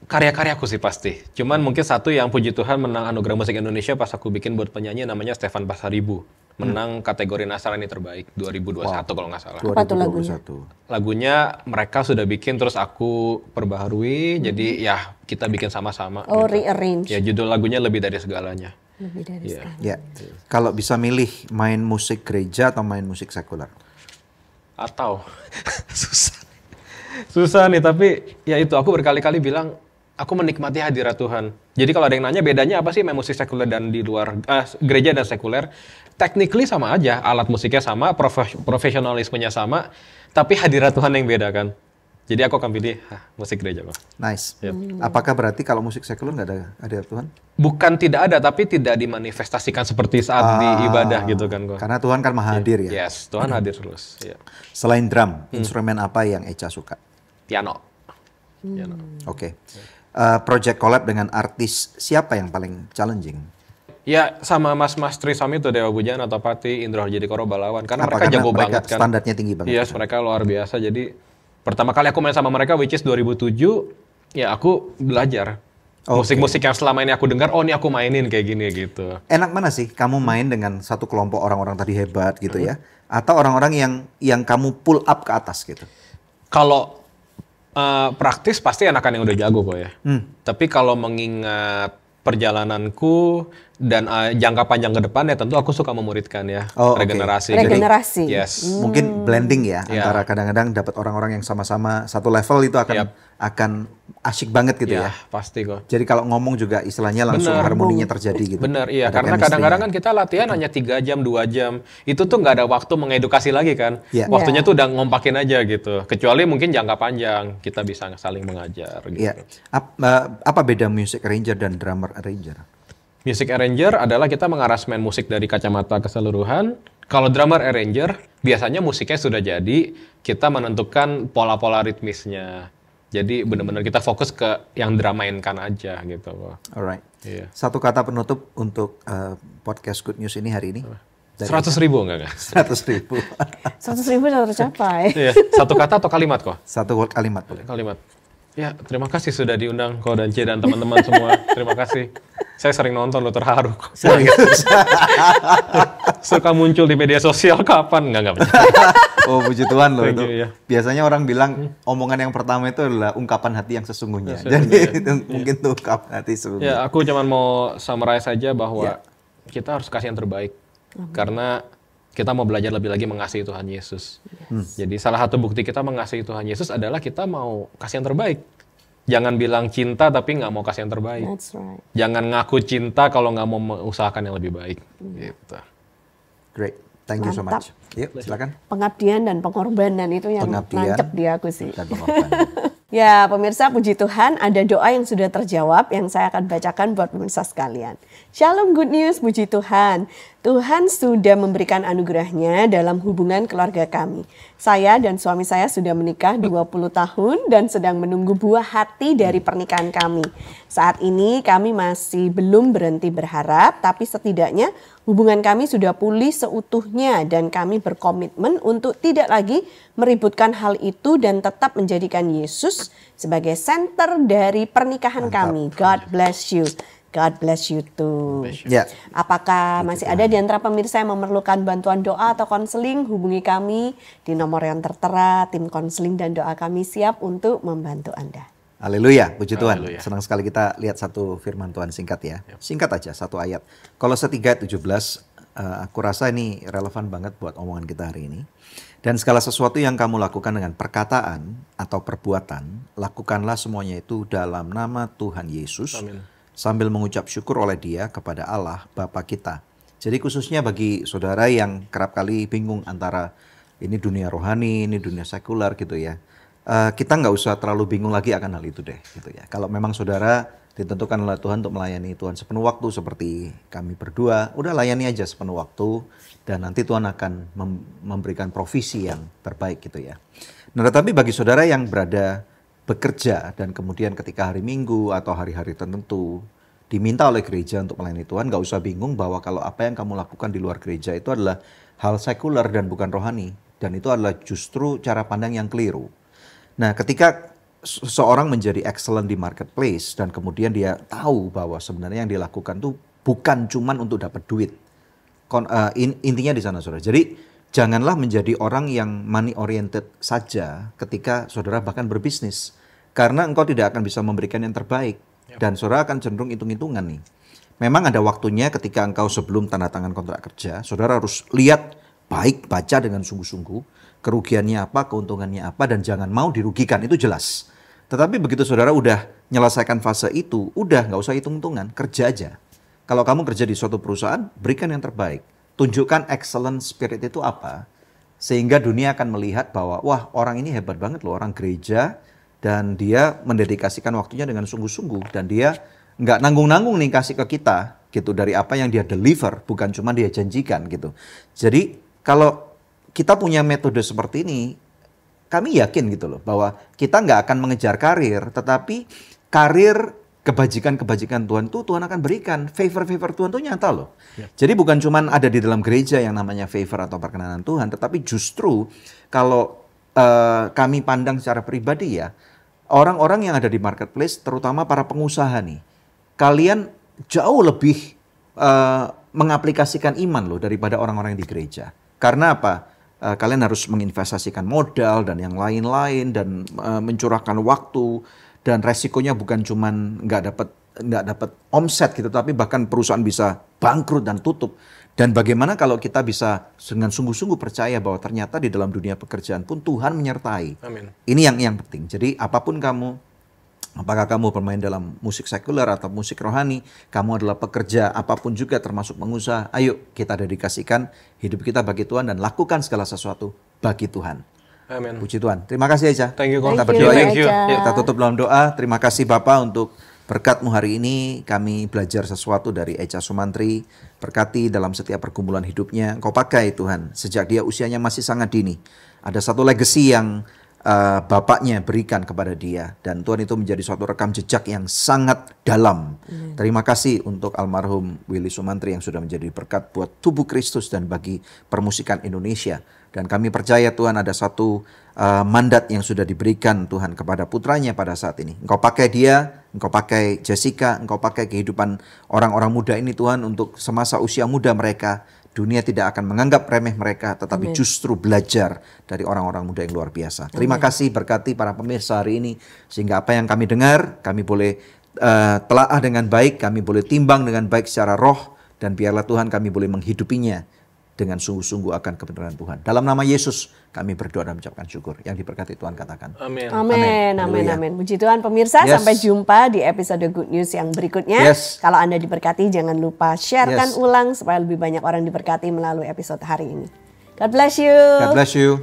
Karya-karyaku sih pasti. Cuman mungkin satu yang puji Tuhan menang Anugerah Musik Indonesia pas aku bikin buat penyanyi namanya Stefan Pasaribu. Menang kategori Nasrani terbaik 2021 kalau nggak salah.
Apa tuh lagunya?
2021.
Lagunya mereka sudah bikin terus aku perbaharui. Jadi ya kita bikin sama-sama.
Oh,
gitu.
rearrange.
Ya judul lagunya Lebih Dari Segalanya.
Lebih dari
Iya.
sekarang.
Ya. Kalau bisa milih main musik gereja atau main musik sekuler?
Atau susah nih, tapi ya itu aku berkali-kali bilang aku menikmati hadirat Tuhan. Jadi kalau ada yang nanya bedanya apa sih main musik sekuler dan di luar gereja dan sekuler, technically sama aja, alat musiknya sama, profesionalismenya sama, tapi hadirat Tuhan yang beda kan. Jadi aku akan pilih musik gereja kok.
Nice.
Yep.
Apakah berarti kalau musik sekuler nggak ada hadirat Tuhan?
Bukan tidak ada, tapi tidak dimanifestasikan seperti saat di ibadah gitu kan kok.
Karena Tuhan kan maha hadir ya.
Yes, Tuhan hadir terus. Ya.
Selain drum, instrumen apa yang Echa suka?
Piano. Piano.
Oke. Project collab dengan artis siapa yang paling challenging?
Ya sama Mas Trisam itu Dewa Bujana, Topati, Indro Harjadikoro, Balawan. Karena
Apa?
mereka
Karena
jago
mereka
banget kan.
standarnya tinggi banget.
Iya, mereka luar biasa. Jadi pertama kali aku main sama mereka which is 2007, ya aku belajar. Musik-musik yang selama ini aku dengar, oh ini aku mainin kayak gini gitu.
Enak mana sih kamu main dengan satu kelompok orang-orang tadi hebat gitu ya? Atau orang-orang yang kamu pull up ke atas gitu?
Kalau praktis pasti enakan yang udah jago kok ya. Tapi kalau mengingat perjalananku dan jangka panjang ke depan ya tentu aku suka memuridkan ya.
Oh, oke.
Regenerasi.
Regenerasi.
Jadi, yes.
Mungkin blending ya
Iya.
antara kadang-kadang dapat orang-orang yang sama-sama satu level itu akan asyik banget gitu ya.
Pasti kok.
Jadi kalau ngomong juga istilahnya langsung
Bener.
harmoninya terjadi gitu.
Bener, iya.
Ada
Karena
chemistry-nya.
kadang-kadang kan kita latihan hanya 3 jam, 2 jam. Itu tuh nggak ada waktu mengedukasi lagi kan.
Iya.
Waktunya tuh udah ngompakin aja gitu. Kecuali mungkin jangka panjang, kita bisa saling mengajar gitu.
Iya. Apa beda music arranger dan drummer arranger?
Music arranger adalah kita mengarasmen musik dari kacamata keseluruhan. Kalau drummer arranger, biasanya musiknya sudah jadi, kita menentukan pola-pola ritmisnya. Jadi benar-benar kita fokus ke yang drum mainkan aja gitu.
Alright.
Iya.
Satu kata penutup untuk podcast Good News ini hari ini.
100.000 enggak?
100.000.
100.000 sudah tercapai.
Iya. Satu kata atau kalimat kok?
Satu kalimat boleh.
Kalimat. Ya, terima kasih sudah diundang Ko dan C dan teman-teman semua. Terima kasih. Saya sering nonton lo, terharu kok. Suka muncul di media sosial kapan? Enggak bercanda.
Oh, puji Tuhan loh
Thank
itu.
you, ya.
Biasanya orang bilang omongan yang pertama itu adalah ungkapan hati yang sesungguhnya. Jadi itu mungkin tuh ungkapan hati sesungguhnya.
Ya, aku cuma mau summarize saja bahwa kita harus kasih yang terbaik. Karena kita mau belajar lebih lagi mengasihi Tuhan Yesus. Jadi salah satu bukti kita mengasihi Tuhan Yesus adalah kita mau kasih yang terbaik. Jangan bilang cinta tapi nggak mau kasih yang terbaik.
That's right.
Jangan ngaku cinta kalau nggak mau mengusahakan yang lebih baik. Gitu.
Great. Thank you so
Mantap.
much. Yuk, silakan.
Pengabdian dan pengorbanan itu yang
Pengabdian
nancep di aku sih.
dan pengorbanan.
Ya, pemirsa, puji Tuhan ada doa yang sudah terjawab yang saya akan bacakan buat pemirsa sekalian. Shalom Good News, puji Tuhan. Tuhan sudah memberikan anugerahnya dalam hubungan keluarga kami. Saya dan suami saya sudah menikah 20 tahun dan sedang menunggu buah hati dari pernikahan kami. Saat ini kami masih belum berhenti berharap, tapi setidaknya hubungan kami sudah pulih seutuhnya dan kami berkomitmen untuk tidak lagi meributkan hal itu dan tetap menjadikan Yesus sebagai center dari pernikahan kami. God bless you. God bless you too.
Ya.
Apakah masih ada di antara pemirsa yang memerlukan bantuan doa atau konseling? Hubungi kami di nomor yang tertera. Tim konseling dan doa kami siap untuk membantu Anda.
Haleluya, puji Tuhan.
Haleluya.
Senang sekali kita lihat satu firman Tuhan singkat ya. Singkat aja, satu ayat. Kolose 3:17, aku rasa ini relevan banget buat omongan kita hari ini. Dan segala sesuatu yang kamu lakukan dengan perkataan atau perbuatan, lakukanlah semuanya itu dalam nama Tuhan Yesus.
Amin.
Sambil mengucap syukur oleh Dia kepada Allah Bapa kita. Jadi khususnya bagi saudara yang kerap kali bingung antara ini dunia rohani, ini dunia sekular gitu ya. Kita nggak usah terlalu bingung lagi akan hal itu deh gitu ya. Kalau memang saudara ditentukan oleh Tuhan untuk melayani Tuhan sepenuh waktu seperti kami berdua, udah layani aja sepenuh waktu dan nanti Tuhan akan memberikan provisi yang terbaik gitu ya. Nah, tetapi bagi saudara yang berada bekerja dan kemudian ketika hari Minggu atau hari-hari tertentu diminta oleh gereja untuk melayani Tuhan, nggak usah bingung bahwa kalau apa yang kamu lakukan di luar gereja itu adalah hal sekuler dan bukan rohani. Dan itu adalah justru cara pandang yang keliru. Nah, ketika seorang menjadi excellent di marketplace dan kemudian dia tahu bahwa sebenarnya yang dilakukan tuh bukan cuman untuk dapat duit. Intinya di sana saudara. Jadi janganlah menjadi orang yang money oriented saja ketika saudara bahkan berbisnis. Karena engkau tidak akan bisa memberikan yang terbaik. Dan saudara akan cenderung hitung-hitungan nih. Memang ada waktunya ketika engkau sebelum tanda tangan kontrak kerja, saudara harus lihat baik, baca dengan sungguh-sungguh. Kerugiannya apa, keuntungannya apa, dan jangan mau dirugikan, itu jelas. Tetapi begitu saudara udah menyelesaikan fase itu, udah nggak usah hitung-hitungan, kerja aja. Kalau kamu kerja di suatu perusahaan, berikan yang terbaik. Tunjukkan excellent spirit itu apa. Sehingga dunia akan melihat bahwa, wah orang ini hebat banget loh, orang gereja. Dan dia mendedikasikan waktunya dengan sungguh-sungguh. Dan dia nggak nanggung-nanggung nih kasih ke kita. Gitu, dari apa yang dia deliver, bukan cuma dia janjikan gitu. Jadi kalau kita punya metode seperti ini, kami yakin gitu loh, bahwa kita nggak akan mengejar karir. Tetapi karir, kebajikan-kebajikan Tuhan tuh Tuhan akan berikan. Favor-favor Tuhan tuh nyata loh. Jadi bukan cuma ada di dalam gereja yang namanya favor atau perkenanan Tuhan. Tetapi justru kalau kami pandang secara pribadi ya, orang-orang yang ada di marketplace, terutama para pengusaha nih, kalian jauh lebih mengaplikasikan iman loh daripada orang-orang di gereja. Karena apa? Kalian harus menginvestasikan modal dan yang lain-lain dan mencurahkan waktu, dan resikonya bukan cuman nggak dapat nggak dapat omset gitu, tapi bahkan perusahaan bisa bangkrut dan tutup. Dan bagaimana kalau kita bisa dengan sungguh-sungguh percaya bahwa ternyata di dalam dunia pekerjaan pun Tuhan menyertai.
Amin.
Ini yang penting. Jadi apapun kamu, apakah kamu bermain dalam musik sekuler atau musik rohani, kamu adalah pekerja apapun juga termasuk pengusaha, ayo kita dedikasikan hidup kita bagi Tuhan dan lakukan segala sesuatu bagi Tuhan.
Amin.
Puji Tuhan. Terima kasih Echa.
Thank you,
Kita
Ko.
berdoa
Thank you.
yuk. Kita tutup dalam doa. Terima kasih Bapak untuk berkat-Mu hari ini. Kami belajar sesuatu dari Echa Sumantri. Berkati dalam setiap pergumulan hidupnya. Engkau pakai Tuhan sejak dia usianya masih sangat dini. Ada satu legacy yang bapaknya berikan kepada dia, dan Tuhan itu menjadi suatu rekam jejak yang sangat dalam. Terima kasih untuk almarhum Willy Sumantri yang sudah menjadi berkat buat tubuh Kristus dan bagi permusikan Indonesia. Dan kami percaya Tuhan ada satu mandat yang sudah diberikan Tuhan kepada putranya pada saat ini. Engkau pakai dia, Engkau pakai Jessica, Engkau pakai kehidupan orang-orang muda ini Tuhan untuk semasa usia muda mereka. Dunia tidak akan menganggap remeh mereka, tetapi justru belajar dari orang-orang muda yang luar biasa. Terima kasih, berkati para pemirsa hari ini, sehingga apa yang kami dengar, kami boleh telaah dengan baik, kami boleh timbang dengan baik secara roh, dan biarlah Tuhan kami boleh menghidupinya dengan sungguh-sungguh akan kebenaran Tuhan. Dalam nama Yesus kami berdoa dan mengucapkan syukur. Yang diberkati Tuhan katakan.
Amin. Amin. Puji Tuhan pemirsa, sampai jumpa di episode Good News yang berikutnya. Kalau Anda diberkati jangan lupa sharekan ulang supaya lebih banyak orang diberkati melalui episode hari ini. God bless you.
God bless you.